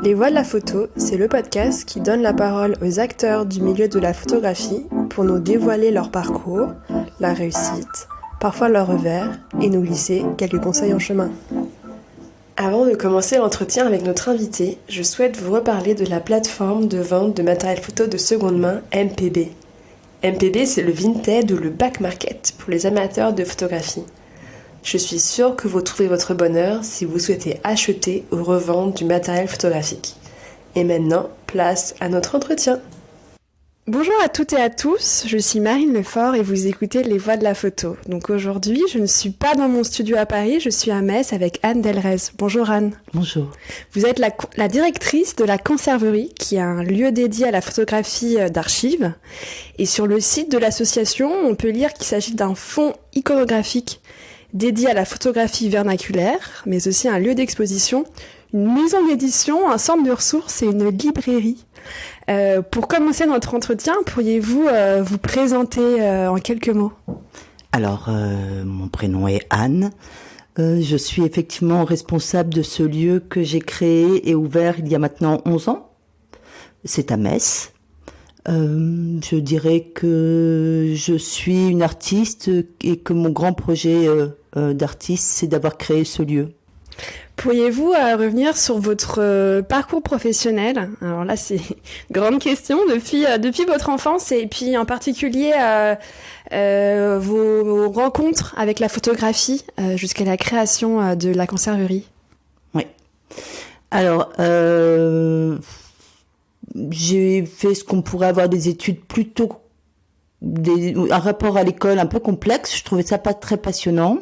Les Voix de la photo, c'est le podcast qui donne la parole aux acteurs du milieu de la photographie pour nous dévoiler leur parcours, la réussite, parfois leur revers, et nous glisser quelques conseils en chemin. Avant de commencer l'entretien avec notre invité, je souhaite vous reparler de la plateforme de vente de matériel photo de seconde main MPB. MPB, c'est le vintage ou le back market pour les amateurs de photographie. Je suis sûre que vous trouvez votre bonheur si vous souhaitez acheter ou revendre du matériel photographique. Et maintenant, place à notre entretien. Bonjour à toutes et à tous, je suis Marine Lefort et vous écoutez Les Voix de la photo. Donc aujourd'hui, je ne suis pas dans mon studio à Paris, je suis à Metz avec Anne Delrez. Bonjour Anne. Bonjour. Vous êtes la directrice de la Conserverie, qui est un lieu dédié à la photographie d'archives. Et sur le site de l'association, on peut lire qu'il s'agit d'un fonds iconographique dédié à la photographie vernaculaire, mais aussi un lieu d'exposition, une maison d'édition, un centre de ressources et une librairie. Pour commencer notre entretien, pourriez-vous vous présenter en quelques mots ? Alors, mon prénom est Anne. Je suis effectivement responsable de ce lieu que j'ai créé et ouvert il y a maintenant 11 ans. C'est à Metz. Je dirais que je suis une artiste et que mon grand projet d'artiste, c'est d'avoir créé ce lieu. Pourriez-vous revenir sur votre parcours professionnel ? Alors là, c'est une grande question depuis votre enfance et puis en particulier vos rencontres avec la photographie jusqu'à la création de la Conserverie. Oui. Alors, j'ai fait ce qu'on pourrait avoir des études plutôt un rapport à l'école un peu complexe. Je trouvais ça pas très passionnant.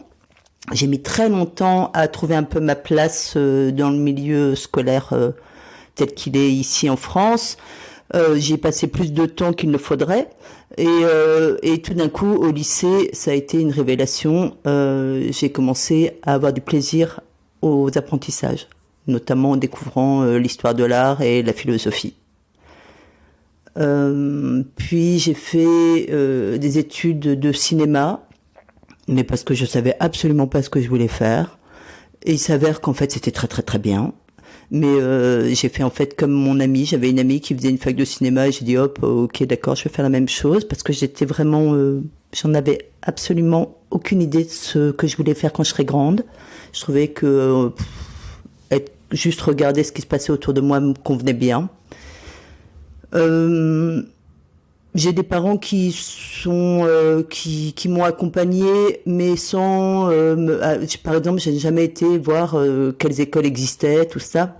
J'ai mis très longtemps à trouver un peu ma place dans le milieu scolaire tel qu'il est ici en France. J'ai passé plus de temps qu'il ne faudrait. Et tout d'un coup, au lycée, ça a été une révélation. J'ai commencé à avoir du plaisir aux apprentissages, notamment en découvrant l'histoire de l'art et la philosophie. Puis j'ai fait des études de cinéma, mais parce que je savais absolument pas ce que je voulais faire. Et il s'avère qu'en fait c'était très très très bien. Mais j'ai fait en fait comme mon amie. J'avais une amie qui faisait une fac de cinéma et j'ai dit hop, ok d'accord, je vais faire la même chose parce que j'étais vraiment, j'en avais absolument aucune idée de ce que je voulais faire quand je serais grande. Je trouvais que juste regarder ce qui se passait autour de moi me convenait bien. J'ai des parents qui m'ont accompagnée, mais sans par exemple, j'ai jamais été voir quelles écoles existaient, tout ça.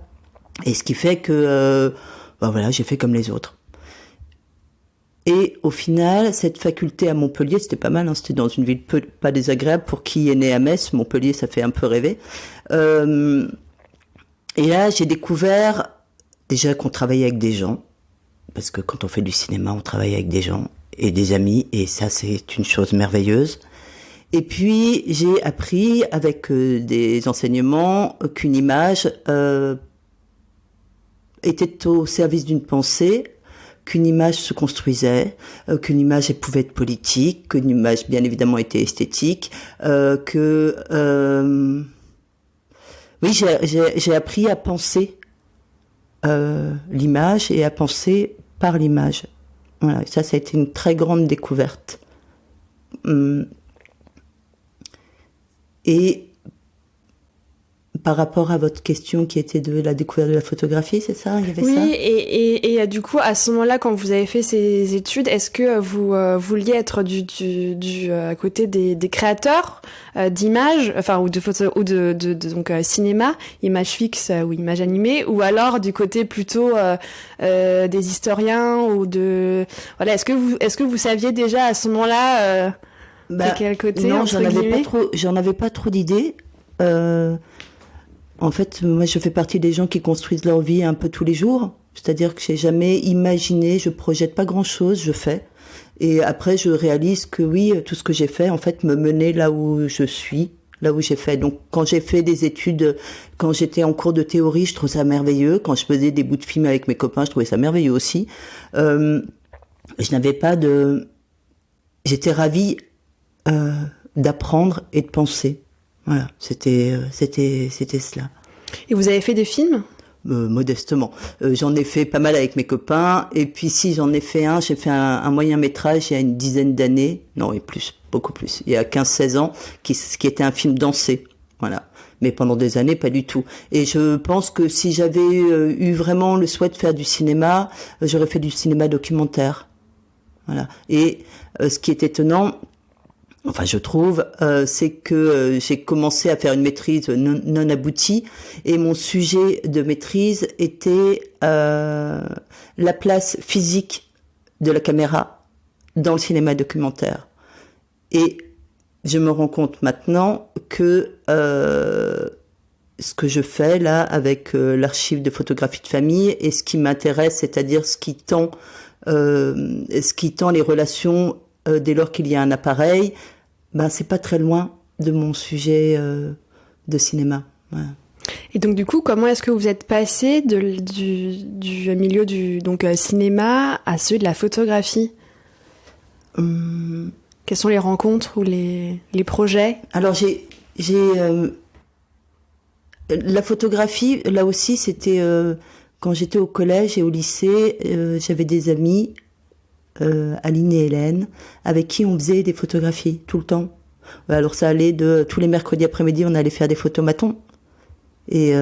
Et ce qui fait que voilà, j'ai fait comme les autres. Et au final, cette faculté à Montpellier, c'était pas mal, hein, c'était dans une ville pas désagréable pour qui est né à Metz. Montpellier, ça fait un peu rêver. Et là, j'ai découvert déjà qu'on travaillait avec des gens. Parce que quand on fait du cinéma, on travaille avec des gens et des amis, et ça, c'est une chose merveilleuse. Et puis, j'ai appris avec des enseignements qu'une image était au service d'une pensée, qu'une image se construisait, qu'une image elle pouvait être politique, qu'une image, bien évidemment, était esthétique, oui, j'ai appris à penser l'image et à penser par l'image. Voilà, ça a été une très grande découverte. Et par rapport à votre question qui était de la découverte de la photographie, c'est ça ? Il y avait oui, ça ? et du coup, à ce moment-là, quand vous avez fait ces études, est-ce que vous vouliez être à côté des créateurs d'images, enfin ou de photos ou de donc cinéma, images fixes ou images animées, ou alors du côté plutôt des historiens ou de voilà, est-ce que vous saviez déjà à ce moment-là de quel côté ? Non, j'en avais pas trop d'idées. En fait, moi, je fais partie des gens qui construisent leur vie un peu tous les jours. C'est-à-dire que j'ai jamais imaginé, je projette pas grand-chose, je fais. Et après, je réalise que oui, tout ce que j'ai fait, en fait, me menait là où je suis, là où j'ai fait. Donc, quand j'ai fait des études, quand j'étais en cours de théorie, je trouvais ça merveilleux. Quand je faisais des bouts de film avec mes copains, je trouvais ça merveilleux aussi. Je n'avais pas de... J'étais ravie d'apprendre et de penser. Voilà, c'était cela. Et vous avez fait des films ? modestement. J'en ai fait pas mal avec mes copains, et puis si j'en ai fait j'ai fait un moyen métrage il y a une dizaine d'années, non et plus, beaucoup plus, il y a 15-16 ans, qui était un film dansé, voilà. Mais pendant des années, pas du tout. Et je pense que si j'avais eu vraiment le souhait de faire du cinéma, j'aurais fait du cinéma documentaire. Voilà. Et ce qui est étonnant, enfin je trouve, c'est que j'ai commencé à faire une maîtrise non aboutie, et mon sujet de maîtrise était la place physique de la caméra dans le cinéma documentaire. Et je me rends compte maintenant que ce que je fais là avec l'archive de photographie de famille, et ce qui m'intéresse, c'est-à-dire ce qui tend les relations dès lors qu'il y a un appareil, c'est pas très loin de mon sujet de cinéma. Voilà. Et donc du coup, comment est-ce que vous êtes passé du milieu du cinéma à ceux de la photographie ? Quelles sont les rencontres ou les projets ? Alors j'ai la photographie, là aussi, c'était quand j'étais au collège et au lycée, j'avais des amis, Aline et Hélène, avec qui on faisait des photographies tout le temps. Alors ça allait de tous les mercredis après-midi, on allait faire des photomatons. Et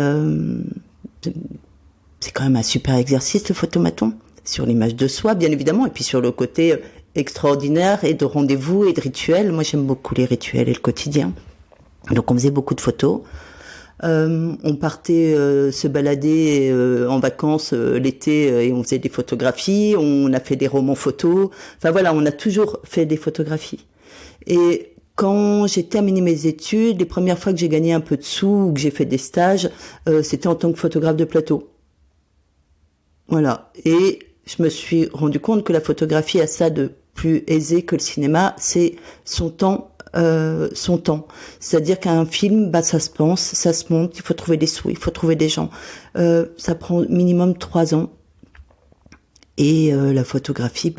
c'est quand même un super exercice, le photomaton, sur l'image de soi, bien évidemment, et puis sur le côté extraordinaire et de rendez-vous et de rituels. Moi, j'aime beaucoup les rituels et le quotidien. Donc, on faisait beaucoup de photos. On partait se balader en vacances l'été et on faisait des photographies. On a fait des romans photos. Enfin, voilà, on a toujours fait des photographies. Et quand j'ai terminé mes études, les premières fois que j'ai gagné un peu de sous ou que j'ai fait des stages, c'était en tant que photographe de plateau. Voilà. Et je me suis rendu compte que la photographie a ça de plus aisé que le cinéma, c'est son temps. C'est-à-dire qu'un film, ça se pense, ça se monte, il faut trouver des sous, il faut trouver des gens. Ça prend minimum 3 ans. Et la photographie,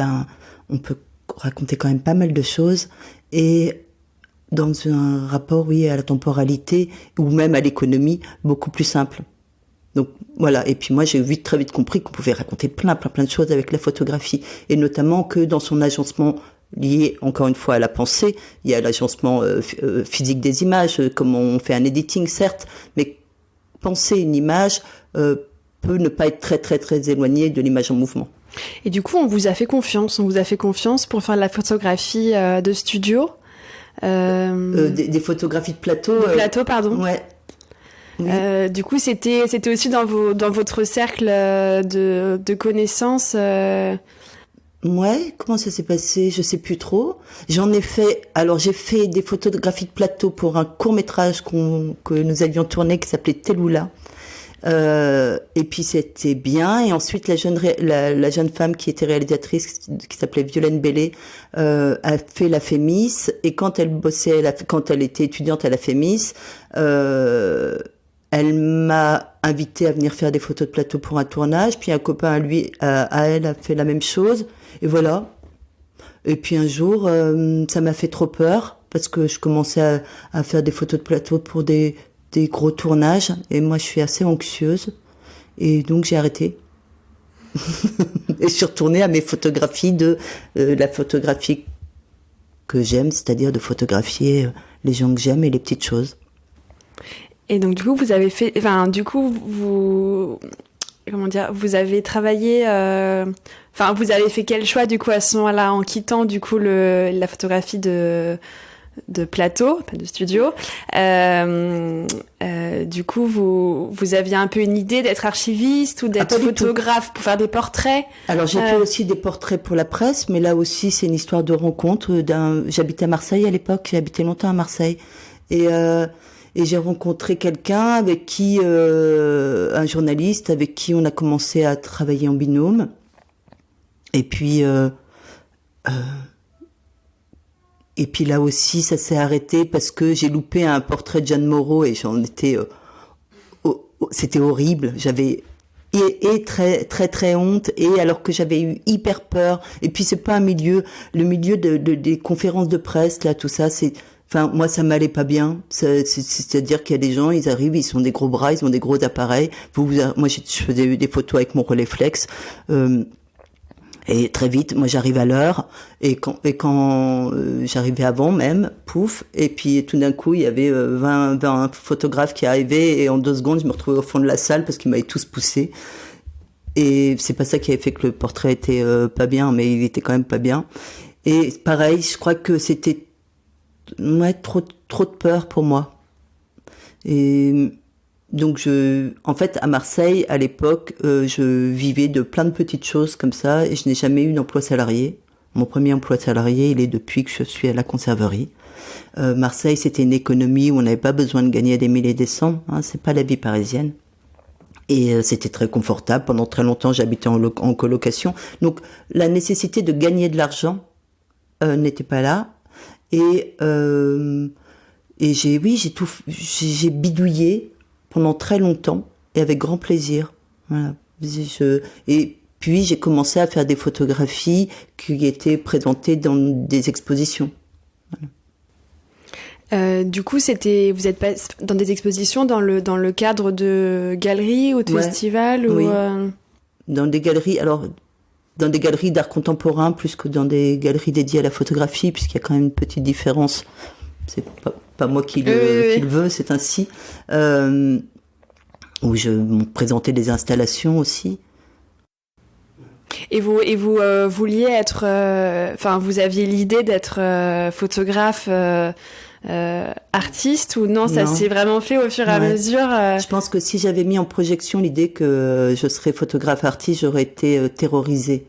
on peut raconter quand même pas mal de choses. Et dans un rapport, oui, à la temporalité ou même à l'économie, beaucoup plus simple. Donc voilà, et puis moi j'ai très vite compris qu'on pouvait raconter plein de choses avec la photographie, et notamment que dans son agencement lié encore une fois à la pensée, il y a l'agencement physique des images, comme on fait un editing certes, mais penser une image peut ne pas être très éloigné de l'image en mouvement. Et du coup on vous a fait confiance pour faire de la photographie de studio, des photographies de plateau. Pardon. Ouais. Oui. Du coup, c'était aussi dans votre cercle de connaissances. Ouais, comment ça s'est passé ? Je sais plus trop. J'en ai fait. Alors, j'ai fait des photographies de plateau pour un court-métrage que nous avions tourné qui s'appelait Teloula. Et puis c'était bien. Et ensuite, la jeune femme qui était réalisatrice, qui s'appelait Violaine Bellé, a fait la Fémis. Et quand elle était étudiante à la Fémis, elle m'a invité à venir faire des photos de plateau pour un tournage. Puis un copain à elle a fait la même chose. Et voilà. Et puis un jour, ça m'a fait trop peur parce que je commençais à faire des photos de plateau pour des gros tournages. Et moi, je suis assez anxieuse. Et donc, j'ai arrêté. Et je suis retournée à mes photographies de la photographie que j'aime, c'est-à-dire de photographier les gens que j'aime et les petites choses. Et donc du coup vous avez fait, vous avez travaillé, vous avez fait quel choix du coup à ce moment-là en quittant du coup la photographie de plateau, pas de studio. Du coup vous aviez un peu une idée d'être archiviste ou d'être photographe pour faire des portraits. Alors j'ai fait aussi des portraits pour la presse, mais là aussi c'est une histoire de rencontre. J'habitais à Marseille à l'époque, j'ai habité longtemps à Marseille et j'ai rencontré quelqu'un avec qui, un journaliste avec qui on a commencé à travailler en binôme. Et puis là aussi, ça s'est arrêté parce que j'ai loupé un portrait de Jeanne Moreau et j'en étais, c'était horrible. J'avais très honte, et alors que j'avais eu hyper peur. Et puis c'est pas le milieu des conférences de presse là, tout ça, Enfin, moi, ça m'allait pas bien. C'est-à-dire qu'il y a des gens, ils arrivent, ils ont des gros bras, ils ont des gros appareils. Moi, je faisais des photos avec mon Rolleiflex. Et très vite, moi, j'arrive à l'heure. Et quand j'arrivais avant même, pouf. Et puis, tout d'un coup, il y avait 20 photographes qui arrivaient. Et en 2 secondes, je me retrouvais au fond de la salle parce qu'ils m'avaient tous poussé. Et c'est pas ça qui avait fait que le portrait était pas bien, mais il était quand même pas bien. Et pareil, je crois que c'était trop de peur pour moi. Et donc en fait, à Marseille, à l'époque, je vivais de plein de petites choses comme ça, et je n'ai jamais eu d'emploi salarié. Mon premier emploi salarié, il est depuis que je suis à la conserverie. Marseille, c'était une économie où on n'avait pas besoin de gagner des milliers et des cents. C'est pas la vie parisienne. Et c'était très confortable. Pendant très longtemps, j'habitais en colocation. Donc, la nécessité de gagner de l'argent n'était pas là. Et j'ai bidouillé pendant très longtemps et avec grand plaisir. Voilà. Et puis j'ai commencé à faire des photographies qui étaient présentées dans des expositions. Voilà. Du coup, vous êtes pas dans des expositions dans le cadre de galeries ou de festivals oui. ou Dans des galeries. Alors, dans des galeries d'art contemporain plus que dans des galeries dédiées à la photographie, puisqu'il y a quand même une petite différence. C'est pas moi qui le veux, c'est ainsi. Où je présentais des installations aussi. Et vous vouliez être, vous aviez l'idée d'être photographe artiste ou non, ça s'est vraiment fait au fur et à mesure Je pense que si j'avais mis en projection l'idée que je serais photographe artiste, j'aurais été terrorisée.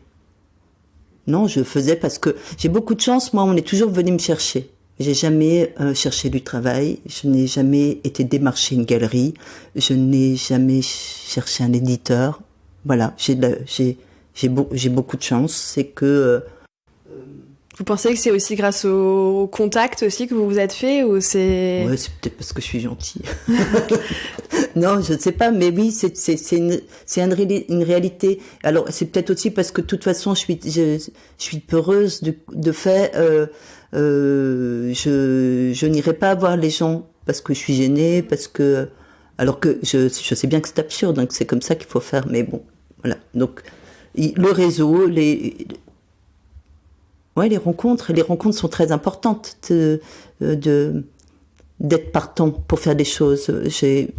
Non, je faisais parce que j'ai beaucoup de chance. Moi, on est toujours venu me chercher. J'ai jamais cherché du travail. Je n'ai jamais été démarcher une galerie. Je n'ai jamais cherché un éditeur. Voilà, j'ai beaucoup de chance. C'est que vous pensez que c'est aussi grâce au contact aussi que vous vous êtes fait ou c'est... Ouais, c'est peut-être parce que je suis gentille. Non, je ne sais pas, mais oui, c'est une réalité. Alors, c'est peut-être aussi parce que de toute façon, je suis peureuse de fait. Je n'irai pas voir les gens parce que je suis gênée, alors que je sais bien que c'est absurde, donc c'est comme ça qu'il faut faire. Mais bon, voilà. Donc, le réseau, les rencontres sont très importantes d'être partant pour faire des choses.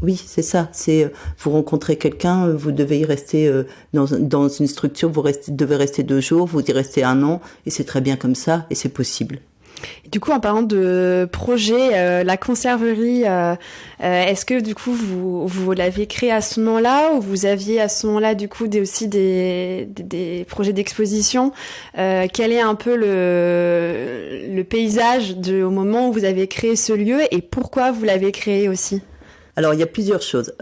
Oui, c'est ça. C'est vous rencontrez quelqu'un, vous devez y rester dans une structure, devez rester 2 jours, vous y restez 1 an, et c'est très bien comme ça, et c'est possible. Du coup, en parlant de projet, la conserverie, est-ce que du coup vous l'avez créé à ce moment-là ou vous aviez à ce moment-là du coup aussi des projets d'exposition quel est un peu le paysage au moment où vous avez créé ce lieu et pourquoi vous l'avez créé aussi? Alors, il y a plusieurs choses.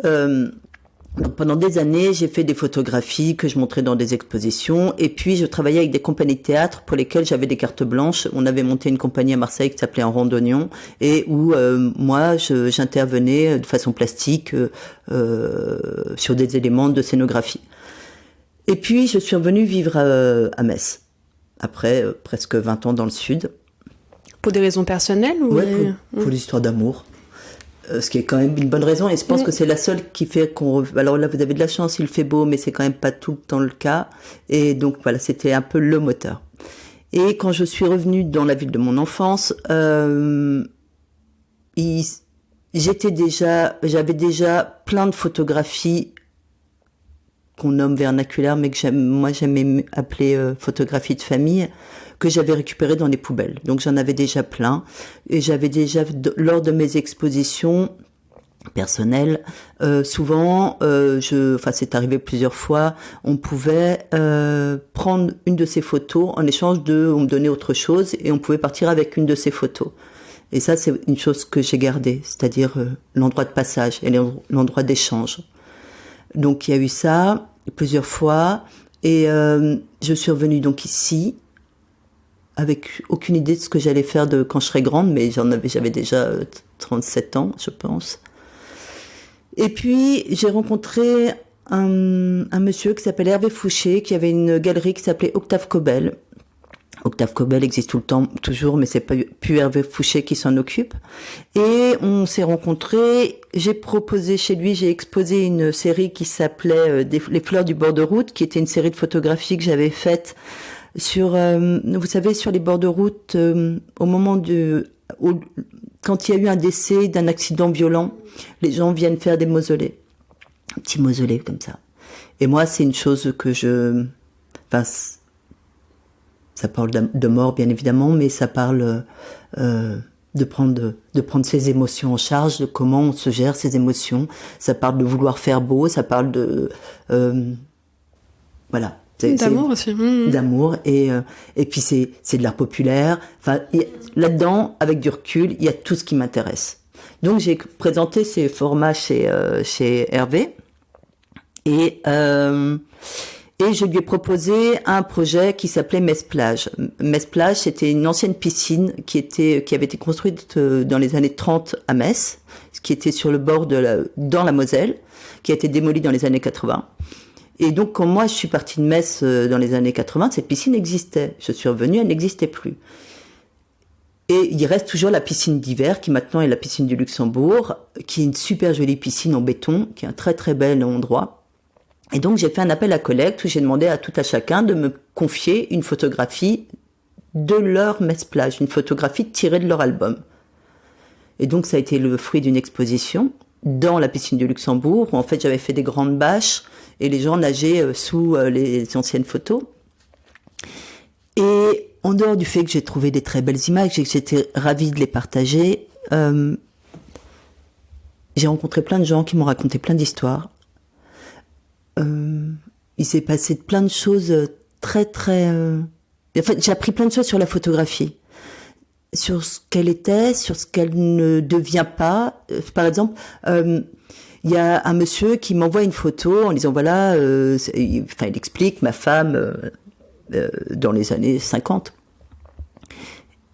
Donc, pendant des années, j'ai fait des photographies que je montrais dans des expositions, et puis je travaillais avec des compagnies de théâtre pour lesquelles j'avais des cartes blanches. On avait monté une compagnie à Marseille qui s'appelait En Rondognon, et où moi j'intervenais de façon plastique sur des éléments de scénographie. Et puis je suis revenue vivre à Metz après presque 20 ans dans le sud. Pour des raisons personnelles ou pour l'histoire d'amour. Ce qui est quand même une bonne raison, et je pense que c'est la seule qui fait qu'on... Alors là, vous avez de la chance, il fait beau, mais c'est quand même pas tout le temps le cas. Et donc voilà, c'était un peu le moteur. Et quand je suis revenue dans la ville de mon enfance, j'avais déjà plein de photographies qu'on nomme vernaculaires, mais que j'aimais appeler photographie de famille, que j'avais récupéré dans les poubelles. Donc j'en avais déjà plein, et j'avais déjà, lors de mes expositions personnelles, souvent, c'est arrivé plusieurs fois, on pouvait prendre une de ces photos en échange on me donnait autre chose, et on pouvait partir avec une de ces photos. Et ça, c'est une chose que j'ai gardée, c'est-à-dire l'endroit de passage et l'endroit d'échange. Donc il y a eu ça plusieurs fois, et je suis revenue donc ici, avec aucune idée de ce que j'allais faire quand je serais grande, mais j'avais déjà 37 ans, je pense. Et puis, j'ai rencontré un monsieur qui s'appelle Hervé Fouché, qui avait une galerie qui s'appelait Octave Cobel, Octave Cobel existe tout le temps, toujours, mais c'est pas plus Hervé Fouché qui s'en occupe. Et on s'est rencontrés. J'ai proposé chez lui, j'ai exposé une série qui s'appelait Les fleurs du bord de route, qui était une série de photographies que j'avais faite sur, vous savez, sur les bords de route, au moment quand il y a eu un décès d'un accident violent, les gens viennent faire des mausolées, un petit mausolée comme ça. Et moi, c'est une chose que ça parle de mort, bien évidemment, mais ça parle de prendre ses émotions en charge, de comment on se gère ses émotions. Ça parle de vouloir faire beau, ça parle de... voilà. D'amour aussi. D'amour, et puis c'est de l'art populaire. Enfin, là-dedans, avec du recul, il y a tout ce qui m'intéresse. Donc j'ai présenté ces formats chez Hervé, et je lui ai proposé un projet qui s'appelait Metz-Plage. Metz-Plage, c'était une ancienne piscine qui avait été construite dans les années 30 à Metz, qui était sur le bord dans la Moselle, qui a été démolie dans les années 80. Et donc, quand moi, je suis partie de Metz dans les années 80, cette piscine existait. Je suis revenue, elle n'existait plus. Et il reste toujours la piscine d'hiver, qui maintenant est la piscine du Luxembourg, qui est une super jolie piscine en béton, qui est un très très bel endroit. Et donc, j'ai fait un appel à collecte où j'ai demandé à tout à chacun de me confier une photographie de leur Metz-Plage, une photographie tirée de leur album. Et donc, ça a été le fruit d'une exposition dans la piscine du Luxembourg, où en fait, j'avais fait des grandes bâches et les gens nageaient sous les anciennes photos. Et en dehors du fait que j'ai trouvé des très belles images et que j'étais ravie de les partager, j'ai rencontré plein de gens qui m'ont raconté plein d'histoires. Il s'est passé plein de choses très très... En fait, j'ai appris plein de choses sur la photographie, sur ce qu'elle était, sur ce qu'elle ne devient pas. Par exemple, il y a un monsieur qui m'envoie une photo en disant voilà, il explique ma femme dans les années 50.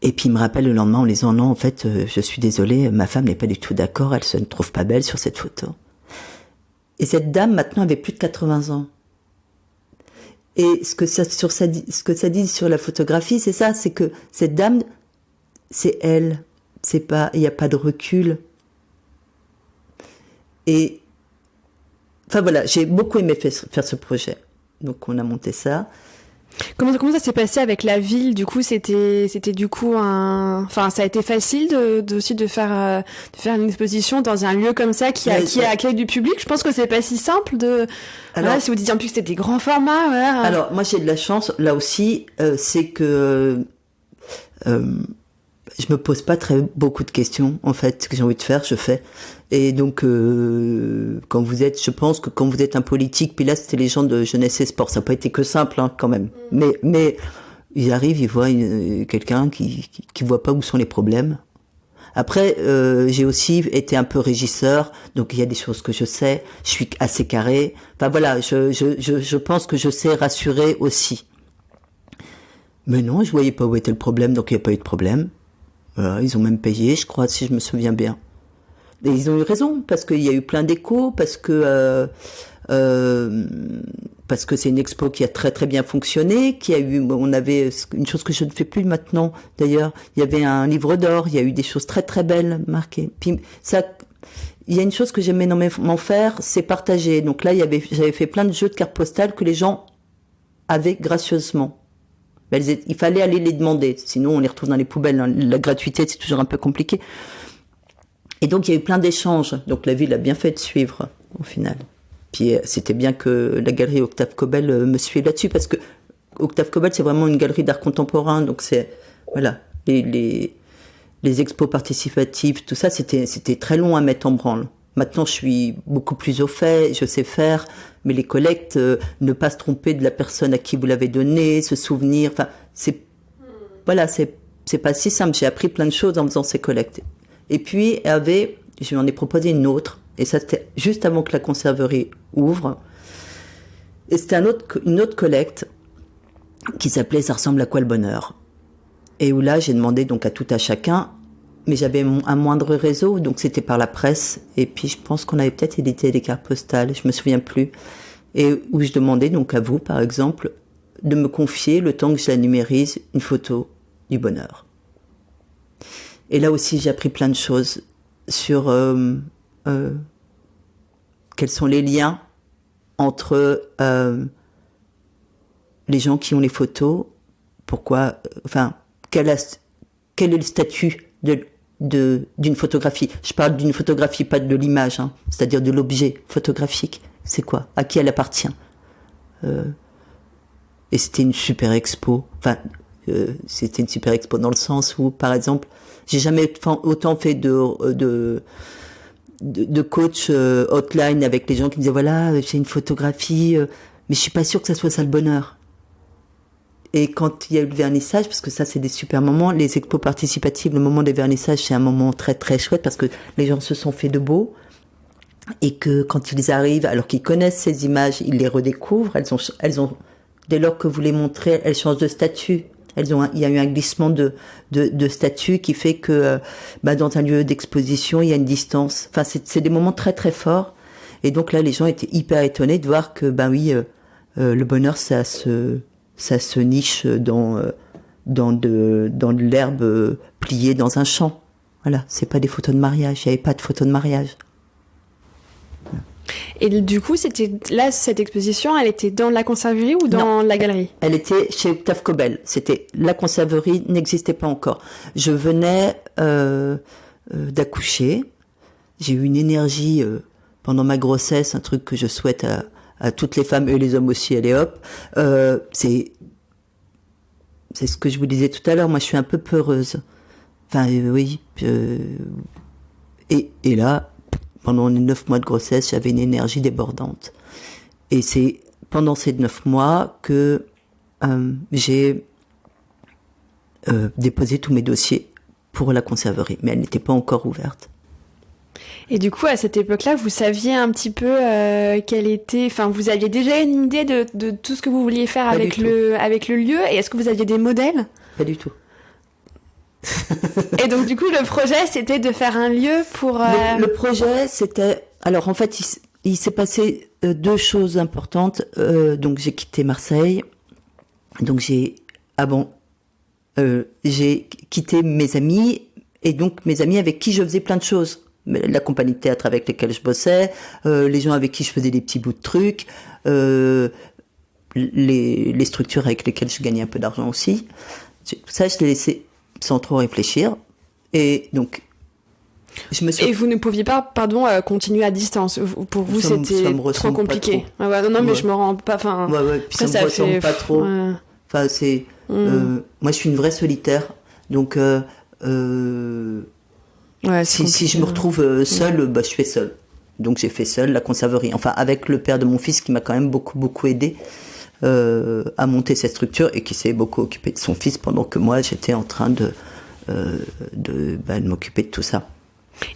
Et puis il me rappelle le lendemain en disant non, en fait, je suis désolée, ma femme n'est pas du tout d'accord, elle se ne trouve pas belle sur cette photo. Et cette dame maintenant avait plus de 80 ans. Et ce que ça dit sur la photographie, c'est ça, c'est que cette dame, c'est elle, c'est pas, il n'y a pas de recul. Et enfin voilà, j'ai beaucoup aimé faire ce projet. Donc on a monté ça. Comment ça s'est passé avec la ville? Du coup, c'était du coup enfin, ça a été facile aussi de faire une exposition dans un lieu comme ça qui accueille du public. Je pense que c'est pas si simple alors, si vous disiez en plus que c'était des grands formats. Voilà. Alors moi j'ai de la chance là aussi, c'est que je me pose pas beaucoup de questions en fait. Ce que j'ai envie de faire, je fais. Et donc je pense que quand vous êtes un politique, puis là c'était les gens de jeunesse et sport, ça n'a pas été que simple quand même. Mais ils arrivent, ils voient quelqu'un qui voit pas où sont les problèmes. Après j'ai aussi été un peu régisseur, donc il y a des choses que je sais, je suis assez carré. Enfin voilà, je pense que je sais rassurer aussi. Mais non, je voyais pas où était le problème, donc il n'y a pas eu de problème. Voilà, ils ont même payé, je crois, si je me souviens bien. Et ils ont eu raison, parce qu'il y a eu plein d'échos, parce que c'est une expo qui a très très bien fonctionné, on avait une chose que je ne fais plus maintenant, d'ailleurs, il y avait un livre d'or, il y a eu des choses très très belles marquées. Puis ça, il y a une chose que j'aime énormément faire, c'est partager. Donc là, j'avais fait plein de jeux de cartes postales que les gens avaient gracieusement. Il fallait aller les demander, sinon on les retrouve dans les poubelles. La gratuité, c'est toujours un peu compliqué. Et donc il y a eu plein d'échanges. Donc la ville a bien fait de suivre au final. Puis c'était bien que la galerie Octave Cobel me suive là-dessus, parce que Octave Cobel c'est vraiment une galerie d'art contemporain. Donc c'est voilà, les expos participatifs, tout ça, c'était très long à mettre en branle. Maintenant, je suis beaucoup plus au fait, je sais faire, mais les collectes, ne pas se tromper de la personne à qui vous l'avez donné, se souvenir, enfin, c'est pas si simple. J'ai appris plein de choses en faisant ces collectes. Et puis, je lui en ai proposé une autre, et ça c'était juste avant que la conserverie ouvre. Et c'était une autre collecte qui s'appelait Ça ressemble à quoi le bonheur? Et où là, j'ai demandé donc à tout à chacun, mais j'avais un moindre réseau, donc c'était par la presse, et puis je pense qu'on avait peut-être édité des cartes postales, je me souviens plus, et où je demandais donc à vous, par exemple, de me confier, le temps que je la numérise, une photo du bonheur. Et là aussi, j'ai appris plein de choses sur quels sont les liens entre les gens qui ont les photos, quel est le statut d'une photographie. Je parle d'une photographie, pas de l'image, hein, c'est-à-dire de l'objet photographique. C'est quoi? À qui elle appartient? Et c'était une super expo. C'était une super expo dans le sens où, par exemple, j'ai jamais autant fait de coach hotline avec les gens qui me disaient voilà, j'ai une photographie, mais je suis pas sûre que ça soit ça le bonheur. Et quand il y a eu le vernissage, parce que ça c'est des super moments, les expos participatives, le moment des vernissages c'est un moment très très chouette parce que les gens se sont fait de beau et que quand ils arrivent, alors qu'ils connaissent ces images, ils les redécouvrent, elles ont dès lors que vous les montrez, elles changent de statut. Il y a eu un glissement de statut qui fait que dans un lieu d'exposition, il y a une distance. Enfin, c'est des moments très très forts. Et donc là, les gens étaient hyper étonnés de voir que le bonheur, ça se niche dans de l'herbe pliée dans un champ. Voilà, c'est pas des photos de mariage. Il n'y avait pas de photos de mariage. Et du coup, cette exposition, elle était dans la conserverie ou dans la galerie? Elle était chez Octave Cobel. La conserverie n'existait pas encore. Je venais d'accoucher. J'ai eu une énergie pendant ma grossesse, un truc que je souhaite à toutes les femmes et les hommes aussi. Allez hop, c'est ce que je vous disais tout à l'heure. Moi, je suis un peu peureuse. Enfin, oui. Et là. Pendant les 9 mois de grossesse, j'avais une énergie débordante. Et c'est pendant ces 9 mois que j'ai déposé tous mes dossiers pour la conserverie. Mais elle n'était pas encore ouverte. Et du coup, à cette époque-là, vous saviez un petit peu vous aviez déjà une idée de tout ce que vous vouliez faire avec le lieu? Et est-ce que vous aviez des modèles? Pas du tout. Et donc du coup le projet c'était de faire un lieu pour le projet c'était alors en fait il s'est passé 2 choses importantes. Donc j'ai quitté Marseille, donc j'ai quitté mes amis, et donc mes amis avec qui je faisais plein de choses, la compagnie de théâtre avec lesquels je bossais, les gens avec qui je faisais des petits bouts de trucs, les structures avec lesquelles je gagnais un peu d'argent aussi. Tout ça je l'ai laissé sans trop réfléchir. Et donc, Et vous ne pouviez pas, continuer à distance. Pour vous, c'était trop compliqué. Trop. Ah ouais, non, mais je me rends pas. Enfin, puis ça me ressemble pas trop. Ouais. Enfin, c'est. Moi, je suis une vraie solitaire. Donc, si je me retrouve seule, je fais seule. Donc, j'ai fait seule la conserverie. Enfin, avec le père de mon fils qui m'a quand même beaucoup, beaucoup aidé à monter cette structure et qui s'est beaucoup occupé de son fils pendant que moi j'étais en train de m'occuper de tout ça.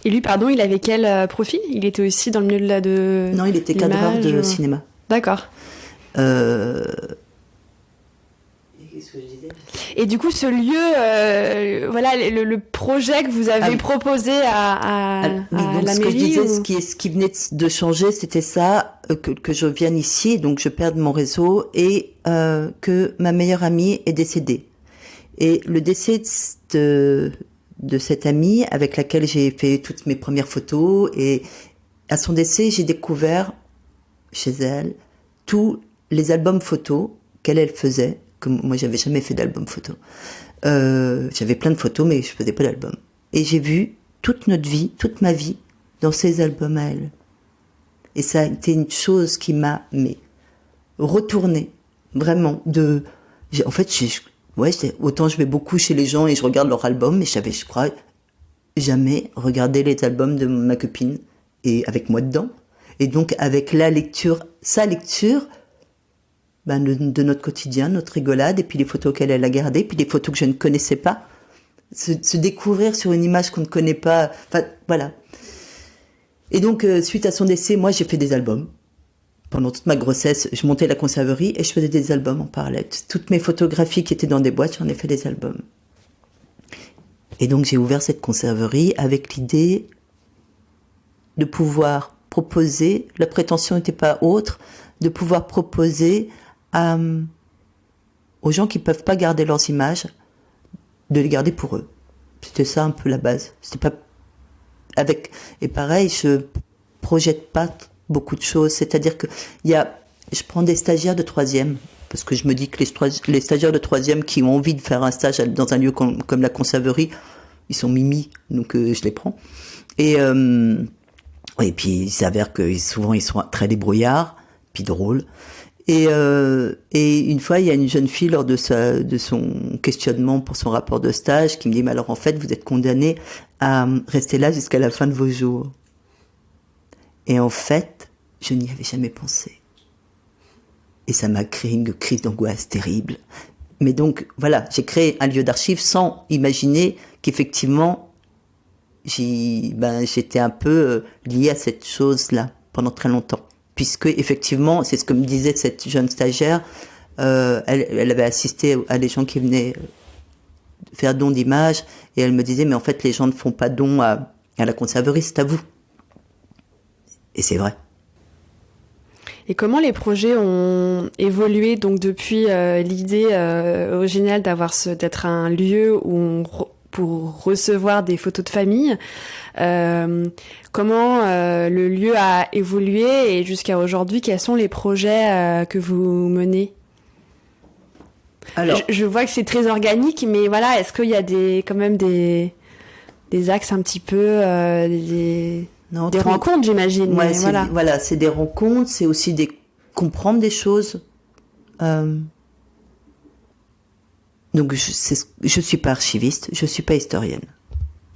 Et lui, il avait quel profil? Il était aussi dans le milieu de Non, il était cadreur de cinéma. D'accord. Qu'est-ce que je disais? Et du coup, ce lieu, le projet que vous avez proposé à la ce mairie. Que je disais, ce qui venait de changer, c'était ça, que je vienne ici, donc je perde mon réseau, et que ma meilleure amie est décédée. Et le décès de cette amie avec laquelle j'ai fait toutes mes premières photos, et à son décès, j'ai découvert chez elle tous les albums photos qu'elle faisait. Que moi, j'avais jamais fait d'album photo. J'avais plein de photos, mais je faisais pas d'album. Et j'ai vu toute notre vie, toute ma vie, dans ces albums à elle. Et ça a été une chose qui m'a retournée, vraiment. En fait, autant je vais beaucoup chez les gens et je regarde leurs albums, mais je crois, jamais regardé les albums de ma copine, et avec moi dedans. Et donc, avec sa lecture, de notre quotidien, notre rigolade, et puis les photos qu'elle a gardées, puis les photos que je ne connaissais pas. Se découvrir sur une image qu'on ne connaît pas. Enfin, voilà. Et donc, suite à son décès, moi, j'ai fait des albums. Pendant toute ma grossesse, je montais la conserverie et je faisais des albums en parallèle. Toutes mes photographies qui étaient dans des boîtes, j'en ai fait des albums. Et donc, j'ai ouvert cette conserverie avec l'idée de pouvoir proposer, la prétention n'était pas autre, de pouvoir proposer à aux gens qui peuvent pas garder leurs images, de les garder pour eux. C'était ça un peu la base. C'était pas avec, et pareil, je projette pas beaucoup de choses. C'est-à-dire que je prends des stagiaires de 3e, parce que je me dis que les stagiaires de 3e qui ont envie de faire un stage dans un lieu comme la Conserverie, ils sont mimi, donc je les prends. Et puis il s'avère que souvent ils sont très débrouillards, puis drôles. Et une fois, il y a une jeune fille lors de son questionnement pour son rapport de stage qui me dit, mais alors en fait, vous êtes condamnée à rester là jusqu'à la fin de vos jours. Et en fait, je n'y avais jamais pensé. Et ça m'a créé une crise d'angoisse terrible. Mais donc, voilà, j'ai créé un lieu d'archives sans imaginer qu'effectivement, j'étais un peu liée à cette chose-là pendant très longtemps. Puisque, effectivement, c'est ce que me disait cette jeune stagiaire, elle avait assisté à des gens qui venaient faire don d'images, et elle me disait, mais en fait, les gens ne font pas don à la Conserverie, c'est à vous. Et c'est vrai. Et comment les projets ont évolué donc depuis l'idée originale d'être un lieu où pour recevoir des photos de famille, comment le lieu a évolué et jusqu'à aujourd'hui, quels sont les projets que vous menez? Alors, je vois que c'est très organique, mais voilà, est-ce qu'il y a quand même des axes un petit peu des rencontres, j'imagine. Ouais, voilà, c'est des rencontres, c'est aussi comprendre des choses. Donc je suis pas archiviste, je suis pas historienne.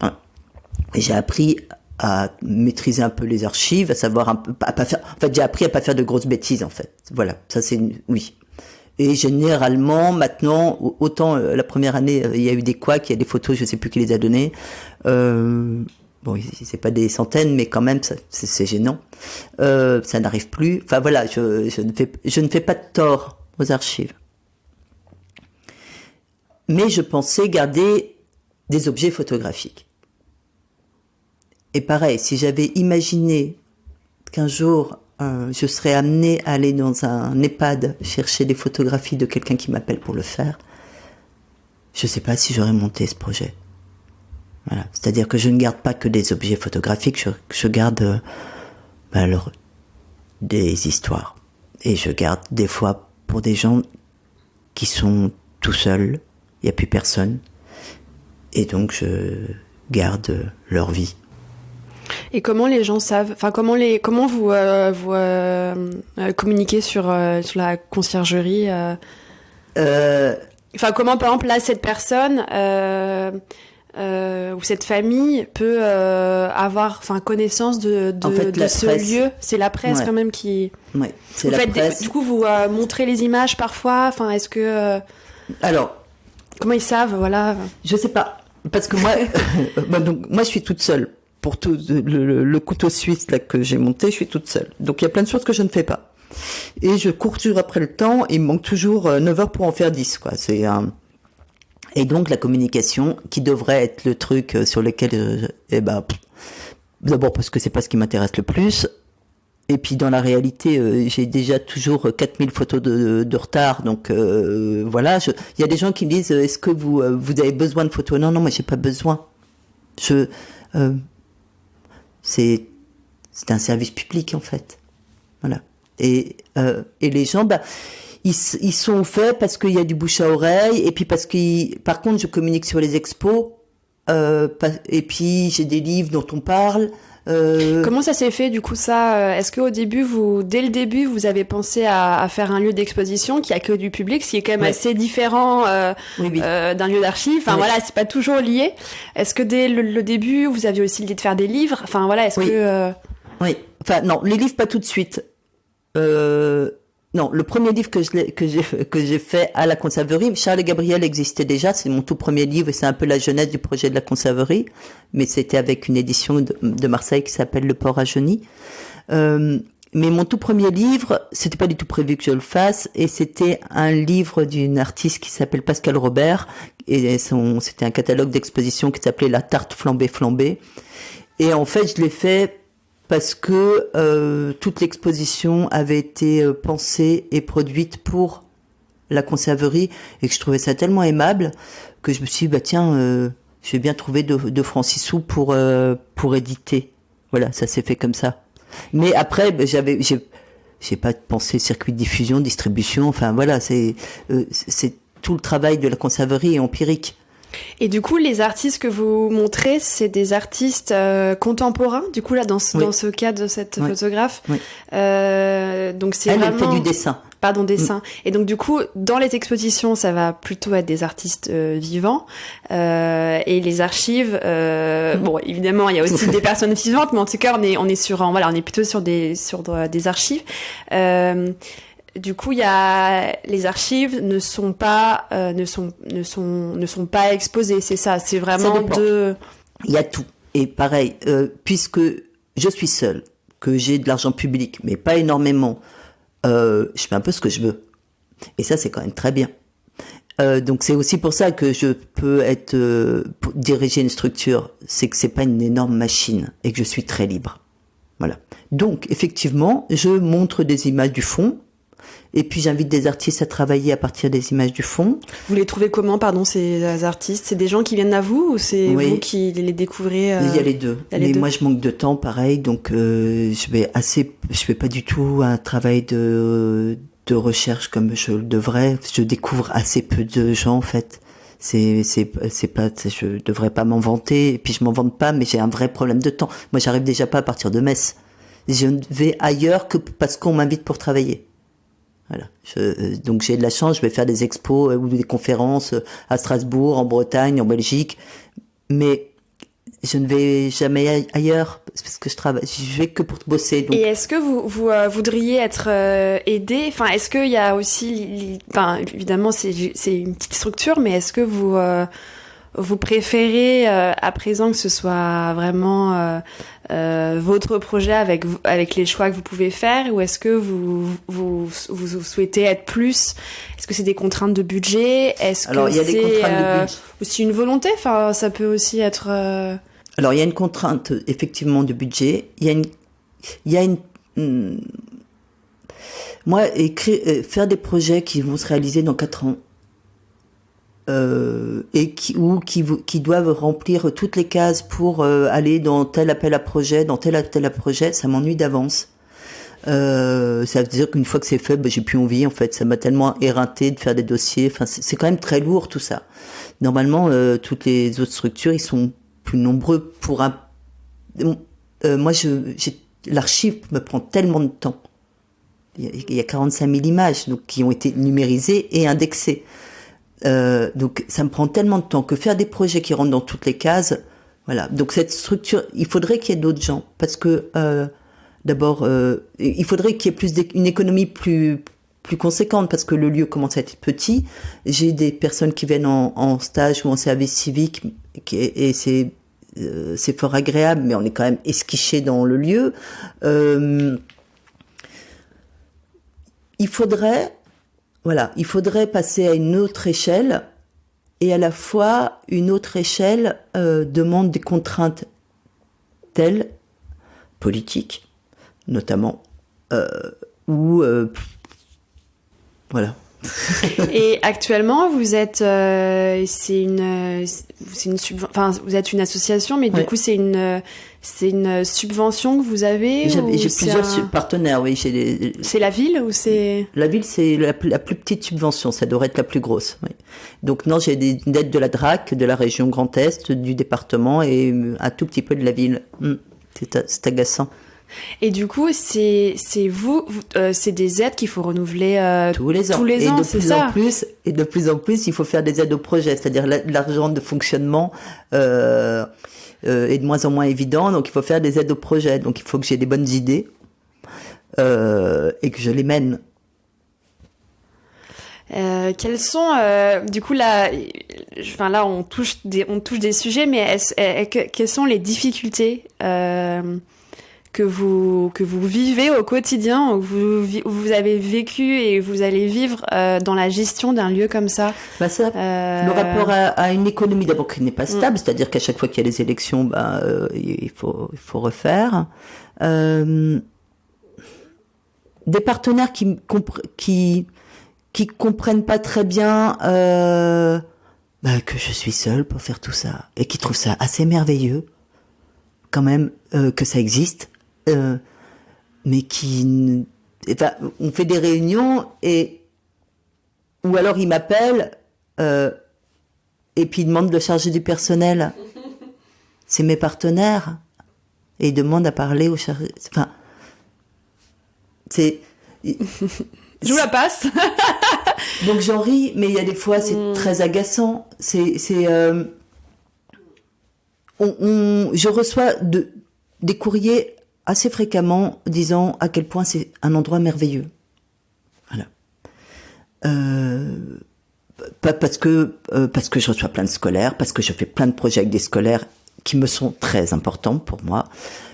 Hein. Et j'ai appris à maîtriser un peu les archives, à savoir un peu à pas faire. En fait, j'ai appris à pas faire de grosses bêtises en fait. Voilà, ça oui. Et généralement, maintenant, autant la première année, il y a eu des couacs, il y a des photos, je sais plus qui les a données. Bon, c'est pas des centaines, mais quand même, c'est gênant. Ça n'arrive plus. Enfin voilà, je ne fais pas de tort aux archives. Mais je pensais garder des objets photographiques. Et pareil, si j'avais imaginé qu'un jour, je serais amenée à aller dans un EHPAD chercher des photographies de quelqu'un qui m'appelle pour le faire, je sais pas si j'aurais monté ce projet. Voilà. C'est-à-dire que je ne garde pas que des objets photographiques, je garde des histoires. Et je garde des fois pour des gens qui sont tout seuls, il n'y a plus personne. Et donc je garde leur vie. Et comment les gens savent, enfin comment vous communiquez sur la conciergerie Enfin comment par exemple là cette personne ou cette famille peut avoir connaissance de ce presse. lieu. C'est la presse quand même qui. Ouais, c'est la presse. Du coup vous montrez les images parfois. Enfin est-ce que alors comment ils savent voilà. Je sais pas parce que moi donc moi je suis toute seule. Pour tout le couteau suisse là que j'ai monté, je suis toute seule. Donc il y a plein de choses que je ne fais pas. Et je cours toujours après le temps, il me manque toujours 9 heures pour en faire 10 quoi. Et donc la communication qui devrait être le truc sur lequel d'abord parce que c'est pas ce qui m'intéresse le plus. Et puis dans la réalité, j'ai déjà toujours 4000 photos de retard. Donc voilà, il y a des gens qui me disent est-ce que vous avez besoin de photos? Non, moi j'ai pas besoin. C'est un service public en fait, voilà. Et les gens, ils sont faits parce qu'il y a du bouche à oreille, et puis parce que, par contre, je communique sur les expos, et puis j'ai des livres dont on parle. Comment ça s'est fait du coup ça? Est-ce qu'au début, dès le début, vous avez pensé à faire un lieu d'exposition qui accueille du public, ce qui est quand même assez différent d'un lieu d'archives. Enfin voilà, c'est pas toujours lié. Est-ce que dès le début, vous aviez aussi l'idée de faire des livres? Enfin voilà, est-ce que Oui. Enfin non, les livres pas tout de suite. Non, le premier livre que j'ai fait à la Conserverie, Charles et Gabriel existait déjà, c'est mon tout premier livre et c'est un peu la jeunesse du projet de la Conserverie, mais c'était avec une édition de Marseille qui s'appelle Le Port à Genis. Mais mon tout premier livre, c'était pas du tout prévu que je le fasse, et c'était un livre d'une artiste qui s'appelle Pascal Robert, et c'était un catalogue d'exposition qui s'appelait La Tarte flambée. Et en fait, je l'ai fait parce que toute l'exposition avait été pensée et produite pour la conserverie et que je trouvais ça tellement aimable que je me suis dit, bah tiens, je vais bien trouver 2 francs 6 sous pour éditer. Voilà, ça s'est fait comme ça. Mais après, j'ai pas pensé circuit de diffusion, distribution. Enfin voilà, c'est tout le travail de la conserverie est empirique. Et du coup, les artistes que vous montrez, c'est des artistes contemporains. Du coup, là, dans ce cas de cette photographe, donc c'est elle vraiment... fait du dessin. Pardon, dessin. Et donc, du coup, dans les expositions, ça va plutôt être des artistes vivants. Et les archives, bon, évidemment, il y a aussi des personnes vivantes, mais en tout cas, on est plutôt sur des archives. Du coup, les archives ne sont pas exposées. C'est ça. C'est vraiment Il y a tout. Et pareil, puisque je suis seule, que j'ai de l'argent public, mais pas énormément, je fais un peu ce que je veux. Et ça, c'est quand même très bien. Donc c'est aussi pour ça que je peux diriger une structure. C'est que c'est pas une énorme machine et que je suis très libre. Voilà. Donc effectivement, je montre des images du fond. Et puis j'invite des artistes à travailler à partir des images du fond. Vous les trouvez comment, pardon, ces artistes? C'est des gens qui viennent à vous ou c'est vous qui les découvrez Il y a les deux. Mais moi je manque de temps, pareil, donc je fais pas du tout un travail de recherche comme je le devrais. Je découvre assez peu de gens en fait. Je devrais pas m'en vanter. Et puis je m'en vante pas, mais j'ai un vrai problème de temps. Moi j'arrive déjà pas à partir de Metz. Je ne vais ailleurs que parce qu'on m'invite pour travailler. Voilà. Donc j'ai de la chance, je vais faire des expos ou des conférences à Strasbourg, en Bretagne, en Belgique, mais je ne vais jamais ailleurs parce que je vais que pour bosser. Donc. Et est-ce que vous voudriez être aidé? Enfin, est-ce qu'il y a aussi, enfin, évidemment c'est une petite structure, mais est-ce que vous préférez à présent que ce soit vraiment votre projet avec les choix que vous pouvez faire, ou est-ce que vous souhaitez être plus? Est-ce que c'est des contraintes de budget? Alors il y a des contraintes de budget. Aussi une volonté? Enfin, ça peut aussi être. Alors il y a une contrainte effectivement de budget. Moi, faire des projets qui vont se réaliser dans 4 ans. Et qui doivent remplir toutes les cases pour aller dans tel appel à projet, dans tel projet, ça m'ennuie d'avance. Ça veut dire qu'une fois que c'est fait, j'ai plus envie en fait. Ça m'a tellement éreinté de faire des dossiers. Enfin, c'est quand même très lourd tout ça. Normalement, toutes les autres structures, ils sont plus nombreux pour un. Moi, l'archive me prend tellement de temps. Il y a 45 000 images donc qui ont été numérisées et indexées. Donc ça me prend tellement de temps que faire des projets qui rentrent dans toutes les cases, voilà. Donc cette structure, il faudrait qu'il y ait d'autres gens parce que d'abord il faudrait qu'il y ait une économie plus conséquente parce que le lieu commence à être petit. J'ai des personnes qui viennent en stage ou en service civique et c'est fort agréable, mais on est quand même esquiché dans le lieu. Il faudrait passer à une autre échelle, et à la fois une autre échelle demande des contraintes telles, politiques notamment, voilà. Et actuellement, vous êtes, c'est une vous êtes une association, mais du coup, c'est une subvention que vous avez. J'ai plusieurs partenaires, oui. C'est la ville ou c'est? La ville, c'est la plus petite subvention, ça devrait être la plus grosse. Oui. Donc non, j'ai une aide de la DRAC, de la région Grand Est, du département et un tout petit peu de la ville. C'est agaçant. Et du coup, c'est des aides qu'il faut renouveler tous les ans. Et de plus en plus, il faut faire des aides au projet, c'est-à-dire l'argent de fonctionnement est de moins en moins évident, donc il faut faire des aides au projet. Donc il faut que j'ai des bonnes idées et que je les mène. Quels sont du coup là on touche des sujets, mais quelles sont les difficultés que vous vivez au quotidien, où vous avez vécu et vous allez vivre dans la gestion d'un lieu comme ça? Le rapport à une économie d'abord qui n'est pas stable, c'est-à-dire qu'à chaque fois qu'il y a les élections, il faut refaire. Des partenaires qui qui comprennent pas très bien que je suis seule pour faire tout ça et qui trouvent ça assez merveilleux quand même que ça existe, mais on fait des réunions ou alors ils m'appellent et puis ils demandent de charger du personnel. C'est mes partenaires et ils demandent à parler aux chargés. Enfin, c'est. Je vous la passe. Donc j'en ris, mais il y a des fois c'est très agaçant. Je reçois des courriers assez fréquemment disant à quel point c'est un endroit merveilleux. Voilà. Pas parce que je reçois plein de scolaires, parce que je fais plein de projets avec des scolaires qui me sont très importants pour moi,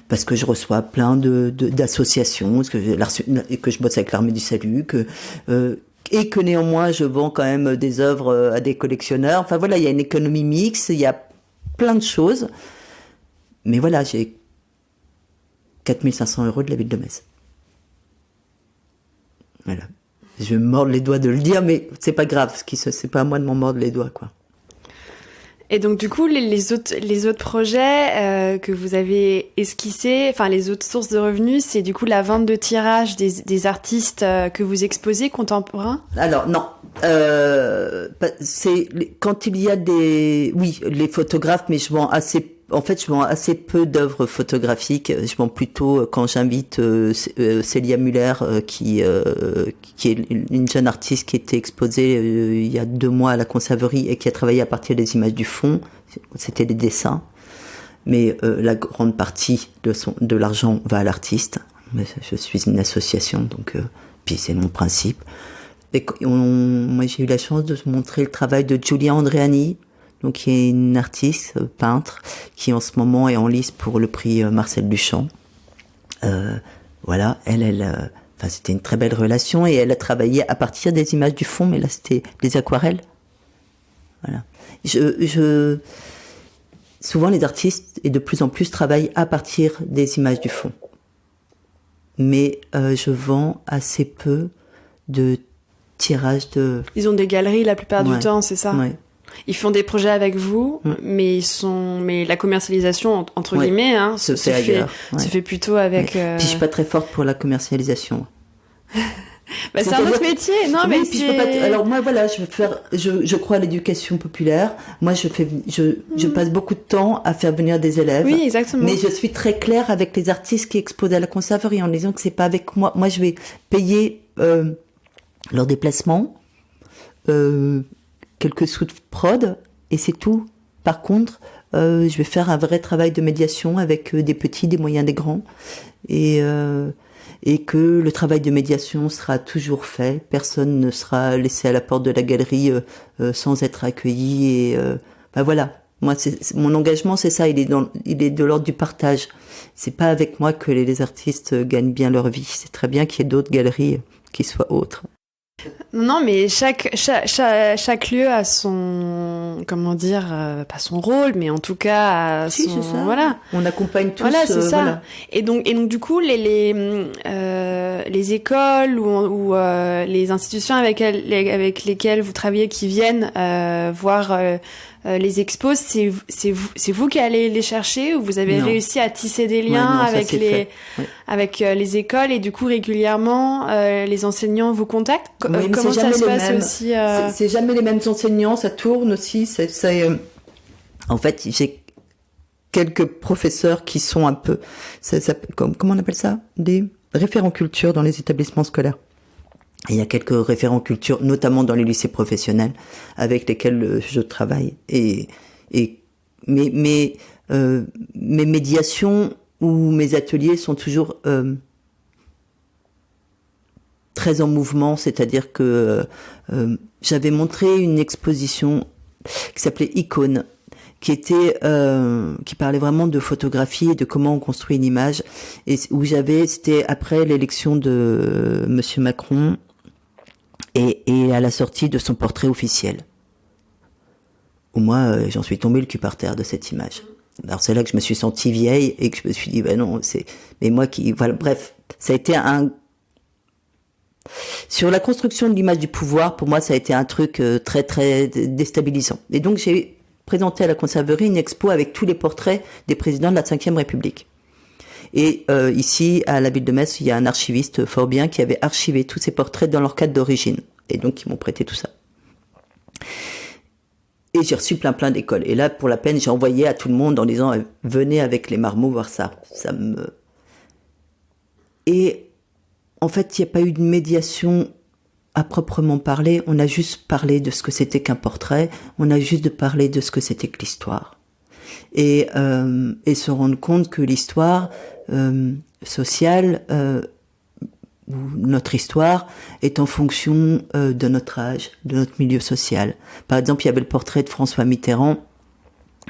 parce que je reçois plein d'associations, que je bosse avec l'Armée du Salut, et que néanmoins je vends quand même des œuvres à des collectionneurs. Enfin voilà, il y a une économie mixte, il y a plein de choses. Mais voilà, j'ai 4 500 € de la ville de Metz. Voilà. Je me mords les doigts de le dire, mais c'est pas grave, c'est pas à moi de m'en mordre les doigts, quoi. Et donc du coup, les autres projets que vous avez esquissés, enfin les autres sources de revenus, c'est du coup la vente de tirages des artistes que vous exposez contemporains. Alors non, c'est quand il y a les photographes, mais je vends assez peu d'œuvres photographiques. Je vends plutôt quand j'invite Célia Muller, qui est une jeune artiste qui était exposée il y a 2 mois à la Conserverie et qui a travaillé à partir des images du fond. C'était des dessins, mais la grande partie de l'argent va à l'artiste. Je suis une association, donc puis c'est mon principe. Et moi j'ai eu la chance de montrer le travail de Giulia Andreani, donc qui est une artiste, peintre, qui en ce moment est en lice pour le prix Marcel Duchamp. Voilà, c'était une très belle relation et elle a travaillé à partir des images du fond, mais là c'était des aquarelles. Voilà. Souvent les artistes, et de plus en plus, travaillent à partir des images du fond. Mais je vends assez peu de tirages de... Ils ont des galeries la plupart du temps, c'est ça? Ouais. Ils font des projets avec vous, mais la commercialisation, entre guillemets, se fait plutôt avec... Puis je suis pas très forte pour la commercialisation. C'est un autre métier, non, mais puis je peux pas alors moi voilà, je crois à l'éducation populaire. Moi je passe beaucoup de temps à faire venir des élèves. Oui, exactement. Mais je suis très claire avec les artistes qui exposent à la Conserverie en disant que c'est pas avec moi. Moi je vais payer leur déplacement, quelques sous de prod et c'est tout. Par contre, je vais faire un vrai travail de médiation avec des petits, des moyens, des grands et que le travail de médiation sera toujours fait. Personne ne sera laissé à la porte de la galerie sans être accueilli. Et voilà. Moi, mon engagement, c'est ça. Il est de l'ordre du partage. C'est pas avec moi que les artistes gagnent bien leur vie. C'est très bien qu'il y ait d'autres galeries qui soient autres. Non, mais chaque lieu a son, comment dire, pas son rôle, mais en tout cas a c'est ça. Voilà. On accompagne tous. Voilà, c'est ça. Voilà. Et donc du coup, les écoles ou les institutions avec lesquelles vous travaillez qui viennent voir les expos, c'est vous qui allez les chercher ou vous avez réussi à tisser des liens avec les écoles et du coup régulièrement les enseignants vous contactent. Comment ça se passe aussi C'est jamais les mêmes enseignants, ça tourne aussi. En fait, j'ai quelques professeurs qui sont un peu, comment on appelle ça, des référents culture dans les établissements scolaires. Et il y a quelques référents culture, notamment dans les lycées professionnels, avec lesquels je travaille. Et mes médiations ou mes ateliers sont toujours très en mouvement, c'est-à-dire que j'avais montré une exposition qui s'appelait Icône, qui parlait vraiment de photographie et de comment on construit une image, et où c'était après l'élection de Monsieur Macron et à la sortie de son portrait officiel. Où moi, j'en suis tombée le cul par terre de cette image. Alors c'est là que je me suis sentie vieille et que je me suis dit, non, mais moi qui, voilà, bref, ça a été Sur la construction de l'image du pouvoir, pour moi, ça a été un truc très, très déstabilisant. Et donc, j'ai présenté à la Conserverie une expo avec tous les portraits des présidents de la Ve République. Et ici, à la ville de Metz, il y a un archiviste fort bien qui avait archivé tous ces portraits dans leur cadre d'origine. Et donc, ils m'ont prêté tout ça. Et j'ai reçu plein d'écoles. Et là, pour la peine, j'ai envoyé à tout le monde en disant « Venez avec les marmots voir ça ». Et en fait, il n'y a pas eu de médiation à proprement parler. On a juste parlé de ce que c'était qu'un portrait. On a juste parlé de ce que c'était que l'histoire. Et se rendre compte que l'histoire sociale, ou notre histoire, est en fonction de notre âge, de notre milieu social. Par exemple, il y avait le portrait de François Mitterrand,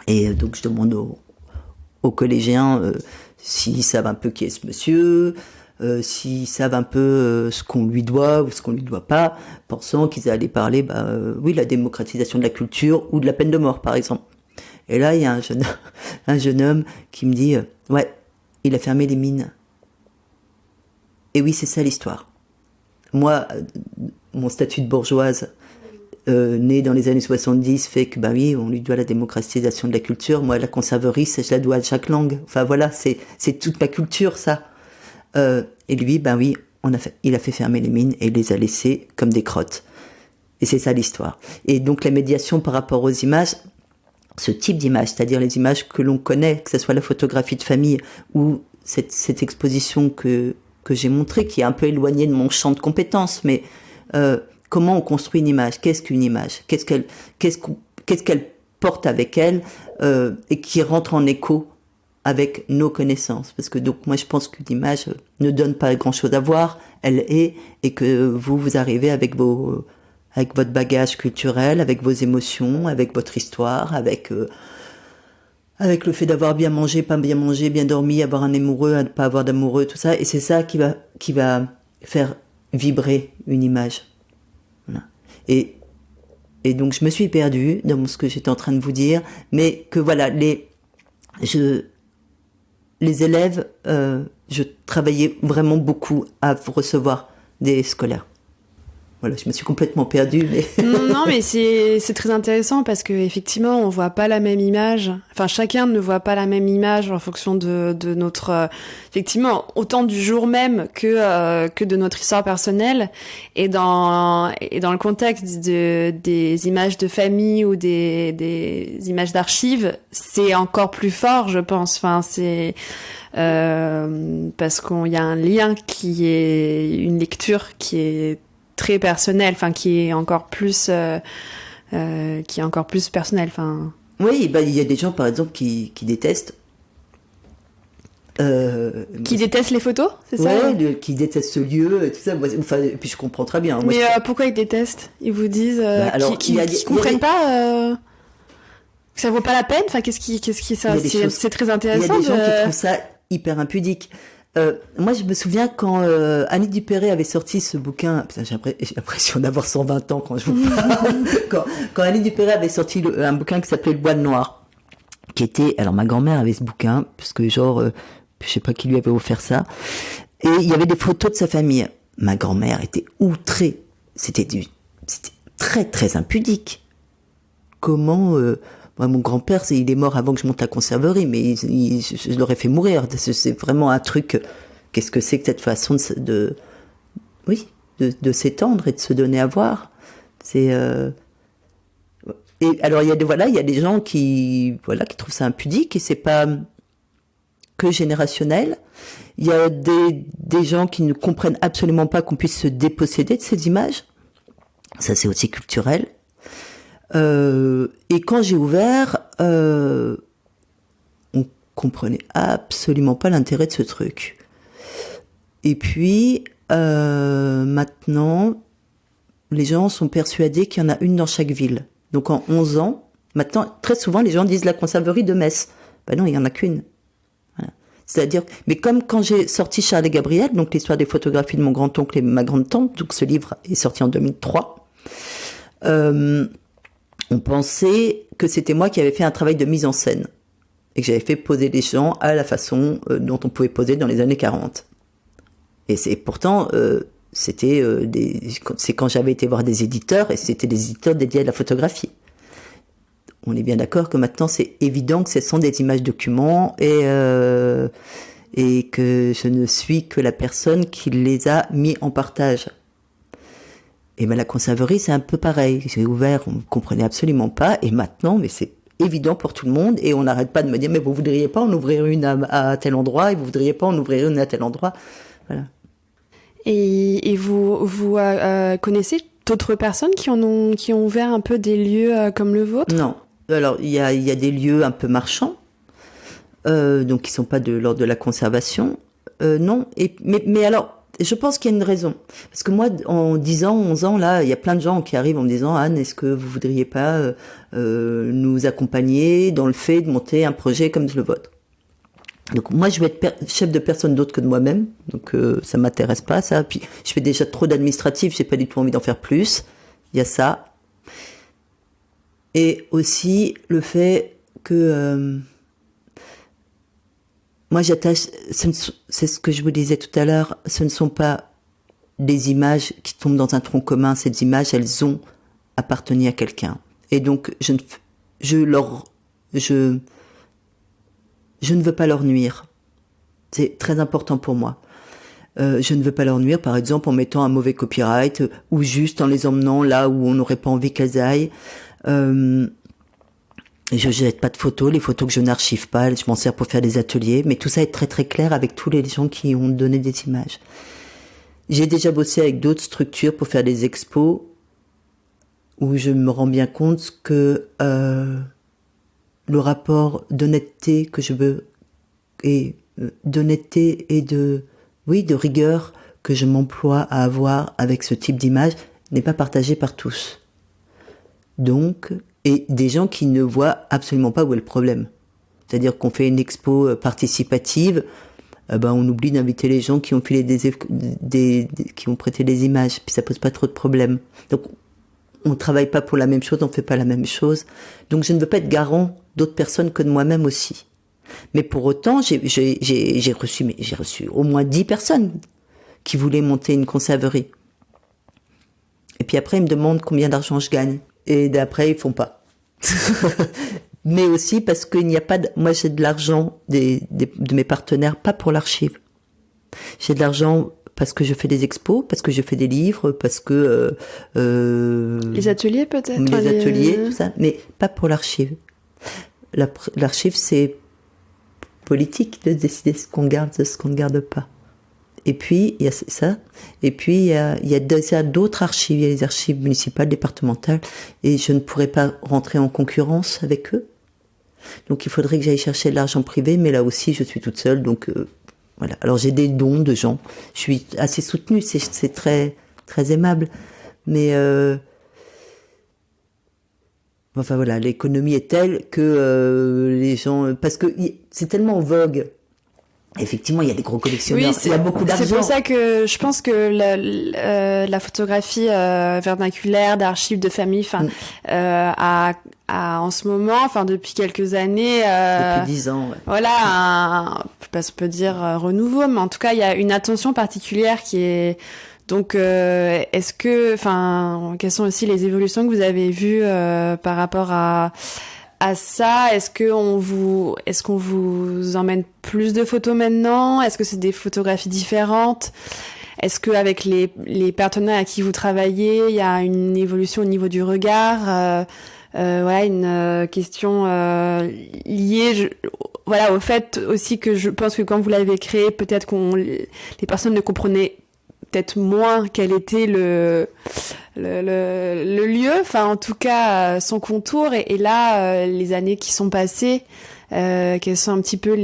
et donc je demande aux collégiens s'ils savent un peu qui est ce monsieur, s'ils savent un peu ce qu'on lui doit ou ce qu'on lui doit pas, pensant qu'ils allaient parler, oui, la démocratisation de la culture ou de la peine de mort, par exemple. Et là, il y a un jeune homme qui me dit ouais, il a fermé les mines. Et oui, c'est ça l'histoire. Moi, mon statut de bourgeoise, née dans les années 70, fait que, oui, on lui doit la démocratisation de la culture. Moi, la Conserverie, je la dois à Jacques Lang. Enfin, voilà, c'est toute ma culture, ça. Et lui, oui, il a fait fermer les mines et il les a laissées comme des crottes. Et c'est ça l'histoire. Et donc, la médiation par rapport aux images, ce type d'images, c'est-à-dire les images que l'on connaît, que ce soit la photographie de famille ou cette exposition que j'ai montrée, qui est un peu éloignée de mon champ de compétences, mais comment on construit une image, qu'est-ce qu'une image, qu'est-ce qu'elle porte avec elle, et qui rentre en écho avec nos connaissances. Parce que donc moi je pense qu'une image ne donne pas grand-chose à voir, elle est, et que vous arrivez avec votre bagage culturel, avec vos émotions, avec votre histoire, avec le fait d'avoir bien mangé, pas bien mangé, bien dormi, avoir un amoureux, ne pas avoir d'amoureux, tout ça. Et c'est ça qui va faire vibrer une image. Voilà. Et donc je me suis perdue dans ce que j'étais en train de vous dire, mais que voilà, les élèves, je travaillais vraiment beaucoup à recevoir des scolaires. Voilà, je me suis complètement perdue. Mais non, mais c'est très intéressant parce que effectivement, on voit pas la même image. Enfin, chacun ne voit pas la même image en fonction de notre effectivement autant du jour même que de notre histoire personnelle et dans le contexte des images de famille ou des images d'archives, c'est encore plus fort, je pense. Enfin, c'est parce qu'il y a un lien qui est une lecture qui est très personnel, enfin qui est encore plus personnel, enfin. Oui, il y a des gens par exemple qui détestent. Qui détestent les photos, c'est ça? Ouais, qui détestent ce lieu, tout ça. Enfin, et puis je comprends très bien. Mais pourquoi ils détestent? Ils vous disent qu'ils comprennent pas que ça vaut pas la peine. Enfin, qu'est-ce qui ça? C'est très intéressant. Il y a des gens qui trouvent ça hyper impudique. Moi, je me souviens quand Annie Dupéré avait sorti ce bouquin. Putain, j'ai l'impression d'avoir 120 ans quand je vous parle. quand Annie Dupéré avait sorti un bouquin qui s'appelait Le Bois de Noir, qui était. Alors, ma grand-mère avait ce bouquin, parce que je sais pas qui lui avait offert ça. Et il y avait des photos de sa famille. Ma grand-mère était outrée. C'était très très impudique. Comment moi, mon grand-père, il est mort avant que je monte à la Conserverie, mais je l'aurais fait mourir. C'est vraiment un truc. Qu'est-ce que c'est que cette façon de s'étendre et de se donner à voir? Et alors il y a des gens qui trouvent ça impudique, et c'est pas que générationnel. Il y a des gens qui ne comprennent absolument pas qu'on puisse se déposséder de ces images. Ça, c'est aussi culturel. Et quand j'ai ouvert, on comprenait absolument pas l'intérêt de ce truc. Et puis, maintenant, les gens sont persuadés qu'il y en a une dans chaque ville. Donc en 11 ans, maintenant, très souvent, les gens disent la Conserverie de Metz. Non, il y en a qu'une. Voilà. C'est-à-dire, mais comme quand j'ai sorti Charles et Gabriel, donc l'histoire des photographies de mon grand-oncle et ma grande-tante, donc ce livre est sorti en 2003, on pensait que c'était moi qui avais fait un travail de mise en scène et que j'avais fait poser les gens à la façon dont on pouvait poser dans les années 40. Et pourtant, c'est quand j'avais été voir des éditeurs, et c'était des éditeurs dédiés à la photographie. On est bien d'accord que maintenant c'est évident que ce sont des images documents et que je ne suis que la personne qui les a mis en partage. Et ben la conserverie c'est un peu pareil. J'ai ouvert, on ne comprenait absolument pas, et maintenant mais c'est évident pour tout le monde, et on n'arrête pas de me dire mais vous voudriez pas en ouvrir une à tel endroit, et vous voudriez pas en ouvrir une à tel endroit. Voilà. Et vous connaissez d'autres personnes qui ont ouvert un peu des lieux comme le vôtre? Non. Alors il y a des lieux un peu marchands, donc qui sont pas de l'ordre de la conservation. Non. Mais alors je pense qu'il y a une raison. Parce que moi, en 10 ans, 11 ans, là, il y a plein de gens qui arrivent en me disant « Anne, est-ce que vous voudriez pas nous accompagner dans le fait de monter un projet comme le vôtre ?» Donc moi, je vais être chef de personne d'autre que de moi-même. Donc ça m'intéresse pas, ça. Puis je fais déjà trop d'administratif, j'ai pas du tout envie d'en faire plus. Il y a ça. Et aussi le fait que... moi, j'attache, c'est ce que je vous disais tout à l'heure, ce ne sont pas des images qui tombent dans un tronc commun. Ces images, elles ont appartenu à quelqu'un. Et donc, je ne veux pas leur nuire. C'est très important pour moi. Je ne veux pas leur nuire, par exemple, en mettant un mauvais copyright ou juste en les emmenant là où on n'aurait pas envie qu'elles aillent. Je jette pas de photos, les photos que je n'archive pas, je m'en sers pour faire des ateliers, mais tout ça est très très clair avec tous les gens qui ont donné des images. J'ai déjà bossé avec d'autres structures pour faire des expos où je me rends bien compte que le rapport d'honnêteté que je veux, et d'honnêteté et de rigueur que je m'emploie à avoir avec ce type d'image n'est pas partagé par tous. Donc, et des gens qui ne voient absolument pas où est le problème. C'est-à-dire qu'on fait une expo participative, on oublie d'inviter les gens qui ont filé qui ont prêté des images, puis ça pose pas trop de problèmes. Donc, on travaille pas pour la même chose, on fait pas la même chose. Donc, je ne veux pas être garant d'autres personnes que de moi-même aussi. Mais pour autant, j'ai reçu au moins 10 personnes qui voulaient monter une conserverie. Et puis après, ils me demandent combien d'argent je gagne. Et d'après, ils font pas. Mais aussi parce qu'il n'y a pas moi, j'ai de l'argent de mes partenaires, pas pour l'archive. J'ai de l'argent parce que je fais des expos, parce que je fais des livres, parce que... les ateliers peut-être? Les ateliers, tout ça, mais pas pour l'archive. L'archive, c'est politique de décider ce qu'on garde, ce qu'on ne garde pas. Et puis, il y a ça. Et puis, il y a d'autres archives. Il y a les archives municipales, départementales. Et je ne pourrais pas rentrer en concurrence avec eux. Donc, il faudrait que j'aille chercher de l'argent privé. Mais là aussi, je suis toute seule. Donc, voilà. Alors, j'ai des dons de gens. Je suis assez soutenue. C'est très, très aimable. Mais, enfin, voilà. L'économie est telle que les gens... Parce que c'est tellement en vogue. Effectivement, il y a des gros collectionneurs. Oui, il y a beaucoup d'argent. C'est pour ça que je pense que la photographie vernaculaire, d'archives, de famille, a en ce moment, depuis quelques années, depuis 10 ans, ouais. Voilà, on peut dire renouveau, mais en tout cas, il y a une attention particulière qui est. Donc, quelles sont aussi les évolutions que vous avez vues par rapport à ça? Est-ce qu'on vous emmène plus de photos maintenant? Est-ce que c'est des photographies différentes? Est-ce que avec les partenaires à qui vous travaillez, il y a une évolution au niveau du regard? Une question liée au fait aussi que je pense que quand vous l'avez créé, peut-être les personnes ne comprenaient peut-être moins quel était le lieu, en tout cas son contour, et là les années qui sont passées, quels sont un petit peu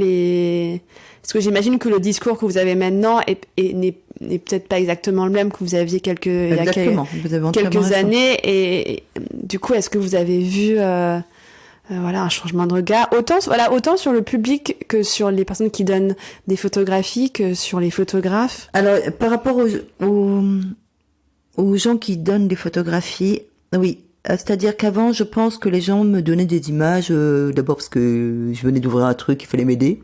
parce que j'imagine que le discours que vous avez maintenant n'est peut-être pas exactement le même que vous aviez il y a quelques années, et du coup est-ce que vous avez vu un changement de regard, autant sur le public que sur les personnes qui donnent des photographies, que sur les photographes? Alors, par rapport aux gens qui donnent des photographies, oui. C'est-à-dire qu'avant, je pense que les gens me donnaient des images, d'abord parce que je venais d'ouvrir un truc, il fallait m'aider,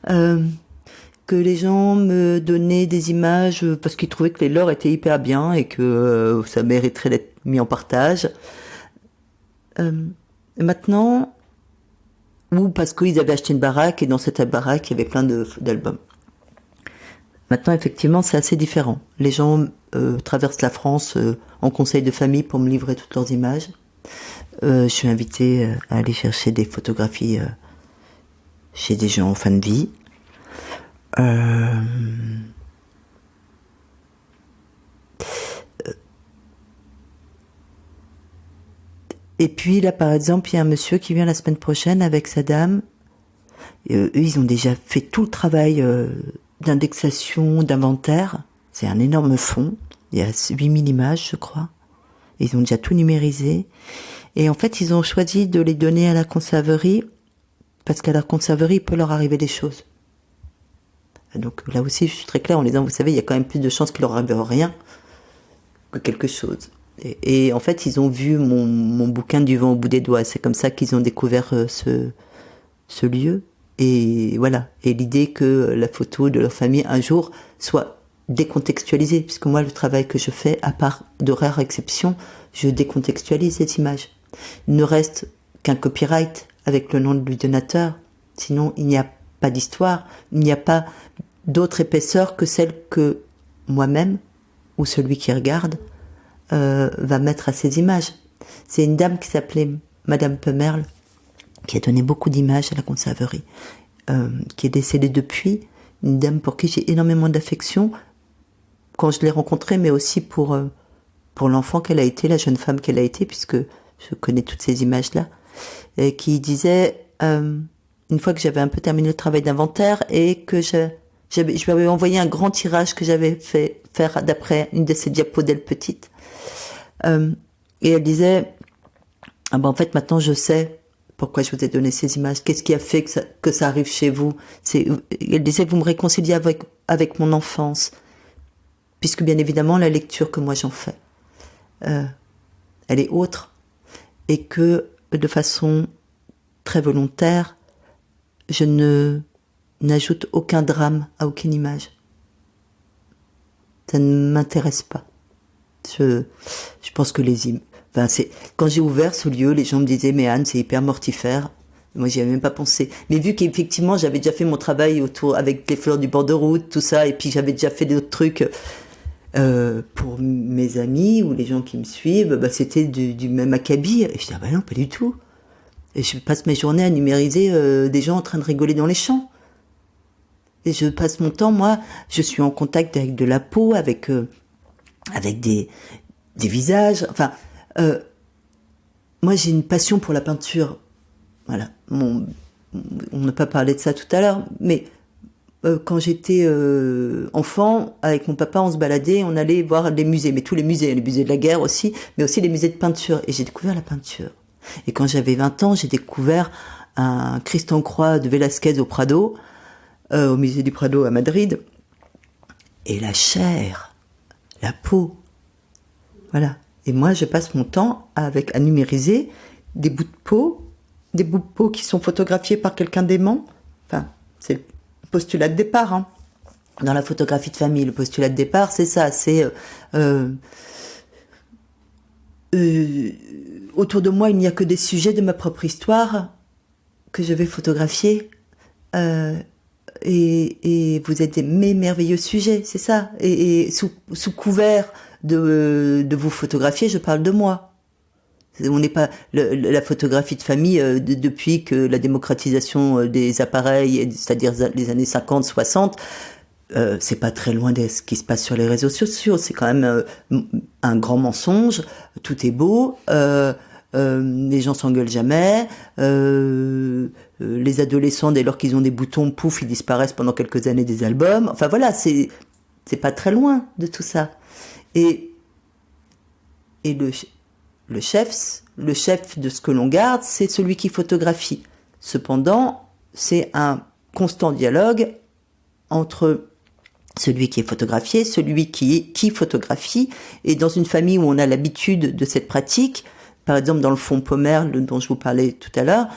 que que les gens me donnaient des images parce qu'ils trouvaient que les leurs étaient hyper bien et que ça mériterait d'être mis en partage. Maintenant, ou parce qu'ils avaient acheté une baraque et dans cette baraque, il y avait plein d'albums. Maintenant, effectivement, c'est assez différent. Les gens traversent la France en conseil de famille pour me livrer toutes leurs images. Je suis invitée à aller chercher des photographies chez des gens en fin de vie. Et puis là, par exemple, il y a un monsieur qui vient la semaine prochaine avec sa dame. Eux, ils ont déjà fait tout le travail d'indexation, d'inventaire. C'est un énorme fond. Il y a 8000 images, je crois. Ils ont déjà tout numérisé. Et en fait, ils ont choisi de les donner à la conserverie parce qu'à la conserverie, il peut leur arriver des choses. Donc là aussi, je suis très claire en disant, vous savez, il y a quand même plus de chances qu'il leur arrive rien que quelque chose. Et en fait, ils ont vu mon bouquin du vent au bout des doigts. C'est comme ça qu'ils ont découvert ce lieu. Et voilà. Et l'idée que la photo de leur famille, un jour, soit décontextualisée. Puisque moi, le travail que je fais, à part de rares exceptions, je décontextualise ces images. Il ne reste qu'un copyright avec le nom du donateur. Sinon, il n'y a pas d'histoire. Il n'y a pas d'autre épaisseur que celle que moi-même, ou celui qui regarde, va mettre à ces images. C'est une dame qui s'appelait Madame Pemerle, qui a donné beaucoup d'images à la conserverie, qui est décédée depuis, une dame pour qui j'ai énormément d'affection quand je l'ai rencontrée, mais aussi pour l'enfant qu'elle a été, la jeune femme qu'elle a été, puisque je connais toutes ces images-là, et qui disait, une fois que j'avais un peu terminé le travail d'inventaire et que je lui avais envoyé un grand tirage que j'avais fait faire d'après une de ses diapos d'elle petite, et elle disait, ah ben en fait maintenant je sais pourquoi je vous ai donné ces images, qu'est-ce qui a fait que ça arrive chez vous. Elle disait, vous me réconciliez avec mon enfance, puisque bien évidemment la lecture que moi j'en fais, elle est autre, et que de façon très volontaire, je n'ajoute aucun drame à aucune image. Ça ne m'intéresse pas. Je pense que quand j'ai ouvert ce lieu, les gens me disaient, mais Anne, c'est hyper mortifère. Moi, j'y avais même pas pensé. Mais vu qu'effectivement, j'avais déjà fait mon travail autour, avec les fleurs du bord de route, tout ça, et puis j'avais déjà fait d'autres trucs, pour mes amis ou les gens qui me suivent, c'était du même acabit. Et je dis, ah non, pas du tout. Et je passe mes journées à numériser, des gens en train de rigoler dans les champs. Et je passe mon temps, moi, je suis en contact avec de la peau, avec des visages. Enfin, moi, j'ai une passion pour la peinture. Voilà. On n'a pas parlé de ça tout à l'heure, mais quand j'étais enfant, avec mon papa, on se baladait, on allait voir les musées, mais tous les musées de la guerre aussi, mais aussi les musées de peinture. Et j'ai découvert la peinture. Et quand j'avais 20 ans, j'ai découvert un Christ en croix de Velázquez au Prado, au musée du Prado à Madrid. Et la chair, la peau, voilà. Et moi, je passe mon temps à numériser des bouts de peau qui sont photographiés par quelqu'un d'aimant. Enfin, c'est le postulat de départ, hein. Dans la photographie de famille, le postulat de départ, c'est ça, c'est autour de moi, il n'y a que des sujets de ma propre histoire que je vais photographier. Et vous êtes mes merveilleux sujets, c'est ça. Et sous couvert de vous photographier, je parle de moi. On n'est pas la photographie de famille depuis que la démocratisation des appareils, c'est-à-dire les années 50, 60, c'est pas très loin de ce qui se passe sur les réseaux sociaux. C'est quand même un grand mensonge. Tout est beau. Les gens s'engueulent jamais. Les adolescents, dès lors qu'ils ont des boutons, pouf, ils disparaissent pendant quelques années des albums. Enfin voilà, c'est pas très loin de tout ça. Et le chef de ce que l'on garde, c'est celui qui photographie. Cependant, c'est un constant dialogue entre celui qui est photographié, celui qui photographie, et dans une famille où on a l'habitude de cette pratique, par exemple, dans le fonds Pommerle, dont je vous parlais tout à l'heure,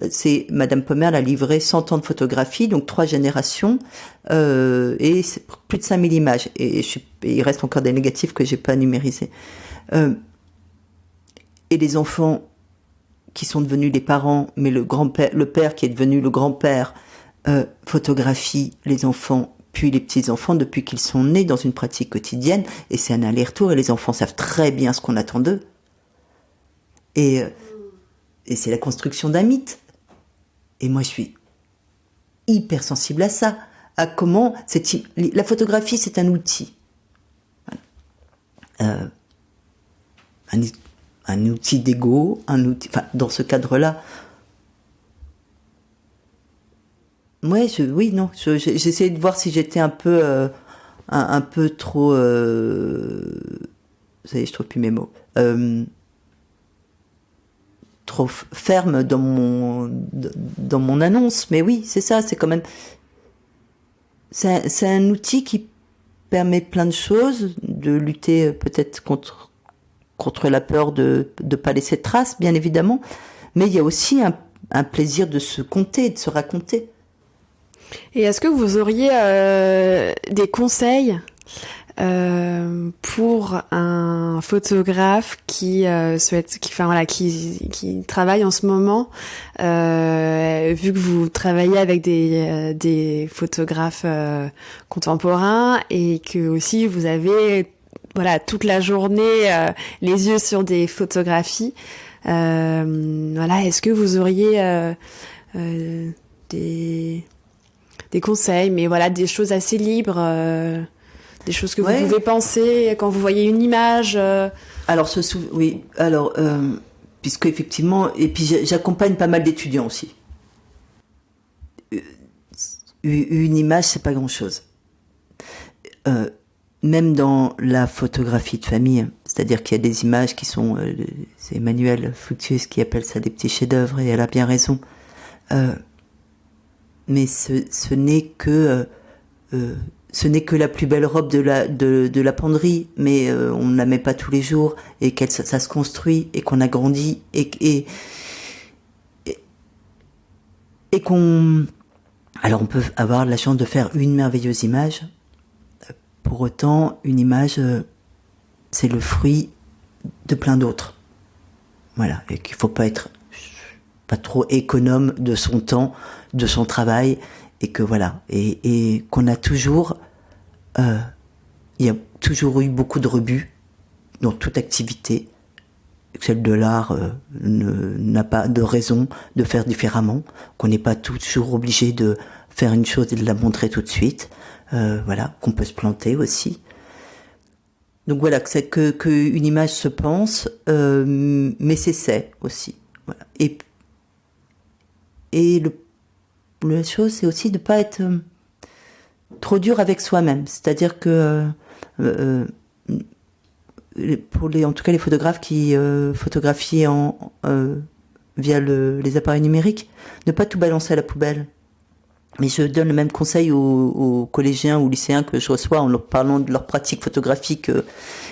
c'est Madame Pommerle a livré 100 ans de photographie, donc 3 générations, et c'est plus de 5000 images. Et il reste encore des négatifs que j'ai pas numérisés. Et les enfants qui sont devenus les parents, mais le père qui est devenu le grand-père, photographie les enfants, puis les petits-enfants depuis qu'ils sont nés dans une pratique quotidienne, et c'est un aller-retour, et les enfants savent très bien ce qu'on attend d'eux. Et c'est la construction d'un mythe. Et moi, je suis hyper sensible à ça, à comment la photographie, c'est un outil. Un outil d'ego, dans ce cadre-là. Ouais, j'essayais de voir si j'étais un peu trop, ça y est, je trouve plus mes mots, trop ferme dans mon annonce. Mais oui, c'est ça, c'est quand même, c'est un outil qui permet plein de choses, de lutter peut-être contre la peur de pas laisser de traces, bien évidemment, mais il y a aussi un plaisir de se conter, de se raconter. Et est-ce que vous auriez des conseils pour un photographe qui travaille en ce moment, vu que vous travaillez avec des photographes contemporains et que aussi vous avez toute la journée les yeux sur des photographies, est-ce que vous auriez des conseils, mais des choses assez libres, des choses que vous pouvez penser quand vous voyez une image. Alors, oui. Alors, puisque effectivement, et puis j'accompagne pas mal d'étudiants aussi. Une image, c'est pas grand-chose. Même dans la photographie de famille, c'est-à-dire qu'il y a des images qui sont, c'est Emmanuelle Fructueuse qui appelle ça des petits chefs-d'œuvre, et elle a bien raison. Mais ce n'est que la plus belle robe de la penderie, mais on ne la met pas tous les jours, et ça se construit, et qu'on a grandi, et qu'on... Alors on peut avoir la chance de faire une merveilleuse image. Pour autant, une image, c'est le fruit de plein d'autres. Voilà, et qu'il faut pas être pas trop économe de son temps, de son travail, et que voilà, et qu'on a toujours, il y a toujours eu beaucoup de rebut dans toute activité. Celle de l'art n'a pas de raison de faire différemment, qu'on n'est pas toujours obligé de faire une chose et de la montrer tout de suite. Voilà, qu'on peut se planter aussi. Donc voilà, c'est que une image se pense, mais s'essaie aussi. Voilà. Et la chose, c'est aussi de pas être trop dur avec soi-même. C'est-à-dire que en tout cas les photographes qui photographient via les appareils numériques, ne pas tout balancer à la poubelle. Mais je donne le même conseil aux collégiens ou lycéens que je reçois en leur parlant de leur pratique photographique.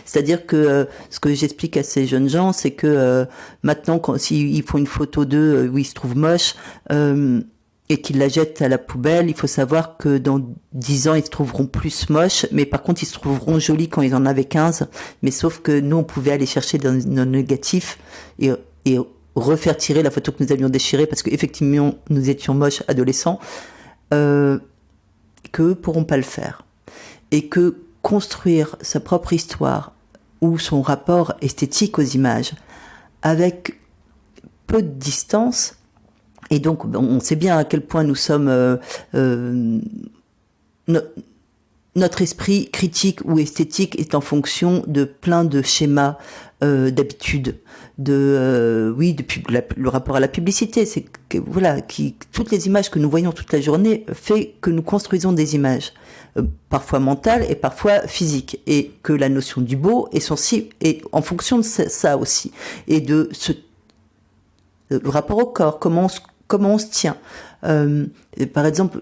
C'est-à-dire que ce que j'explique à ces jeunes gens, c'est que maintenant, s'ils font une photo d'eux où ils se trouvent moches et qu'ils la jettent à la poubelle, il faut savoir que dans 10 ans, ils se trouveront plus moches, mais par contre, ils se trouveront jolis quand ils en avaient 15. Mais sauf que nous, on pouvait aller chercher dans nos négatifs et refaire tirer la photo que nous avions déchirée parce qu'effectivement, nous étions moches adolescents. Que pourront pas le faire, et que construire sa propre histoire ou son rapport esthétique aux images avec peu de distance, et donc on sait bien à quel point nous sommes notre esprit critique ou esthétique est en fonction de plein de schémas d'habitude, depuis le rapport à la publicité, c'est que toutes les images que nous voyons toute la journée fait que nous construisons des images, parfois mentales et parfois physiques, et que la notion du beau est sensible et en fonction de ça aussi, et de le rapport au corps, comment on se tient. Par exemple,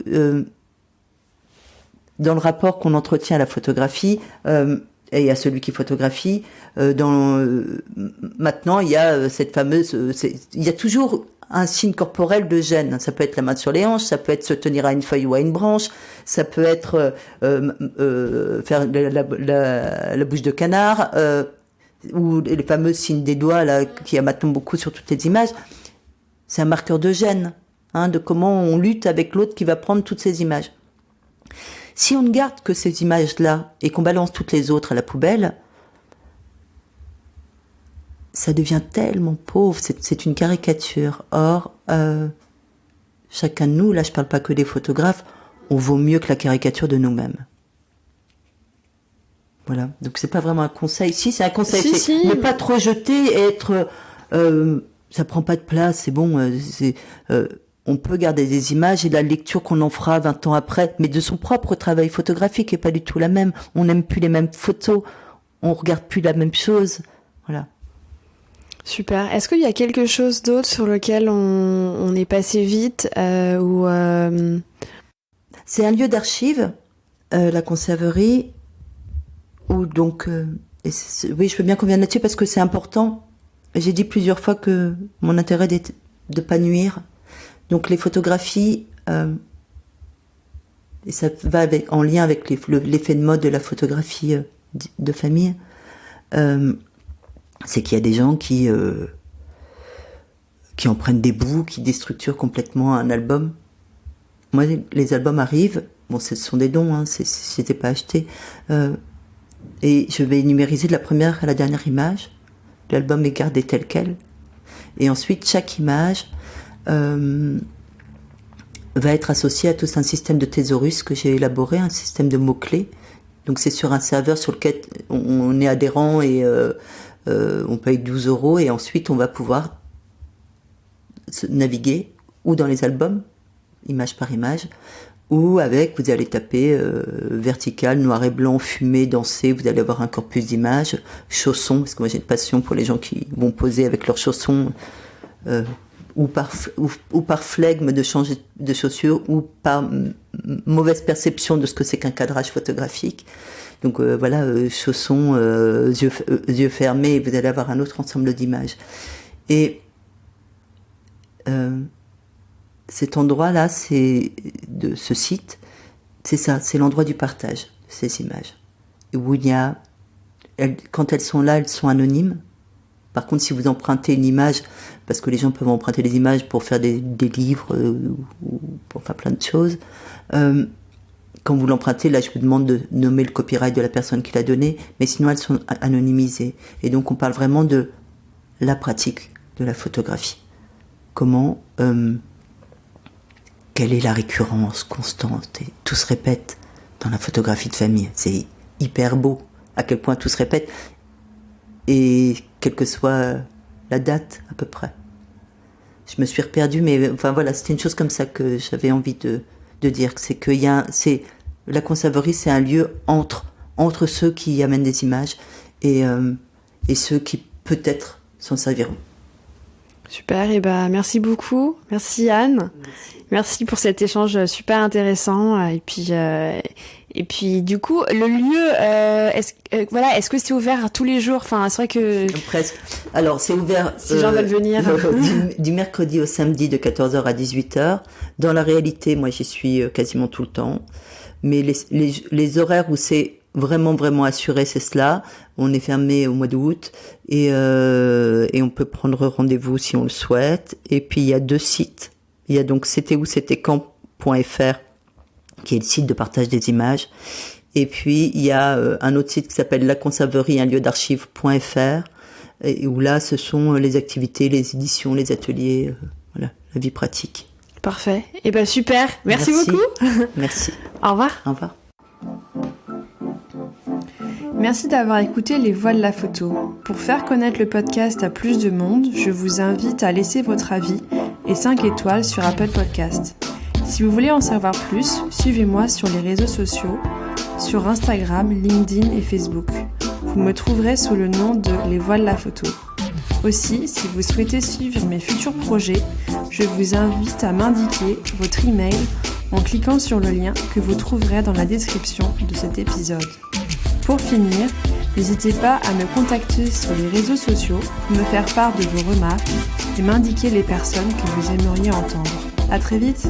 dans le rapport qu'on entretient à la photographie, et il y a celui qui photographie. Maintenant, il y a cette fameuse... il y a toujours un signe corporel de gêne. Ça peut être la main sur les hanches, ça peut être se tenir à une feuille ou à une branche, ça peut être faire la bouche de canard, ou les fameux signes des doigts là, qu'il y a maintenant beaucoup sur toutes les images. C'est un marqueur de gêne, de comment on lutte avec l'autre qui va prendre toutes ces images. Si on ne garde que ces images-là et qu'on balance toutes les autres à la poubelle, ça devient tellement pauvre, c'est une caricature. Or, chacun de nous, là je parle pas que des photographes, on vaut mieux que la caricature de nous-mêmes. Voilà, donc c'est pas vraiment un conseil. Si, c'est un conseil, ne pas trop jeter et être... ça prend pas de place, c'est bon, on peut garder des images et la lecture qu'on en fera 20 ans après, mais de son propre travail photographique est pas du tout la même. On n'aime plus les mêmes photos, on regarde plus la même chose, voilà. Super. Est-ce qu'il y a quelque chose d'autre sur lequel on est passé vite C'est un lieu d'archives, la conserverie, où donc... oui, je veux bien qu'on vienne là-dessus parce que c'est important. J'ai dit plusieurs fois que mon intérêt était de pas nuire. Donc les photographies, et ça va en lien avec l'effet de mode de la photographie de famille, c'est qu'il y a des gens qui en prennent des bouts, qui déstructurent complètement un album. Moi, les albums arrivent, bon, ce sont des dons, c'était pas acheté, et je vais numériser de la première à la dernière image. L'album est gardé tel quel, et ensuite chaque image va être associée à tout un système de thésaurus que j'ai élaboré, un système de mots-clés. Donc c'est sur un serveur sur lequel on est adhérent et on paye 12 € et ensuite on va pouvoir naviguer ou dans les albums, image par image, ou avec, vous allez taper vertical, noir et blanc, fumé, danser, vous allez avoir un corpus d'images, chaussons, parce que moi j'ai une passion pour les gens qui vont poser avec leurs chaussons, ou par flegme de changer de chaussures, ou par mauvaise perception de ce que c'est qu'un cadrage photographique. Donc voilà, chaussons, yeux fermés, vous allez avoir un autre ensemble d'images. Et cet endroit-là, de ce site, c'est ça, c'est l'endroit du partage de ces images. Où il y a, quand elles sont là, elles sont anonymes. Par contre, si vous empruntez une image, parce que les gens peuvent emprunter des images pour faire des livres ou pour faire plein de choses, quand vous l'empruntez, là, je vous demande de nommer le copyright de la personne qui l'a donné, mais sinon elles sont anonymisées. Et donc, on parle vraiment de la pratique de la photographie. Comment, quelle est la récurrence constante, et tout se répète dans la photographie de famille. C'est hyper beau, à quel point tout se répète, et quelle que soit la date, à peu près. Je me suis reperdue, mais enfin voilà, c'était une chose comme ça que j'avais envie de dire, c'est que la conserverie, c'est un lieu entre ceux qui amènent des images et ceux qui peut-être s'en serviront. Super, et merci beaucoup, merci Anne, merci pour cet échange super intéressant, et puis du coup le lieu, est-ce que c'est ouvert tous les jours? Enfin, c'est vrai que presque. Alors c'est ouvert si les gens veulent venir du mercredi au samedi de 14h à 18h. Dans la réalité, moi j'y suis quasiment tout le temps, mais les horaires où c'est vraiment assuré, c'est cela. On est fermé au mois d'août et on peut prendre rendez-vous si on le souhaite. Et puis il y a 2 sites. Il y a donc c'etait-où-c'était-quand.fr qui est le site de partage des images. Et puis il y a un autre site qui s'appelle la conserverie, un lieu d'archives.fr, où là ce sont les activités, les éditions, les ateliers, voilà, la vie pratique. Parfait. Et super. Merci beaucoup. Merci. Au revoir. Au revoir. Merci d'avoir écouté Les Voix de la photo. Pour faire connaître le podcast à plus de monde, je vous invite à laisser votre avis et 5 étoiles sur Apple Podcast. Si vous voulez en savoir plus, suivez-moi sur les réseaux sociaux, sur Instagram, LinkedIn et Facebook. Vous me trouverez sous le nom de Les Voix de la photo. Aussi, si vous souhaitez suivre mes futurs projets, je vous invite à m'indiquer votre email en cliquant sur le lien que vous trouverez dans la description de cet épisode. Pour finir, N'hésitez pas à me contacter sur les réseaux sociaux pour me faire part de vos remarques et m'indiquer les personnes que vous aimeriez entendre. À très vite!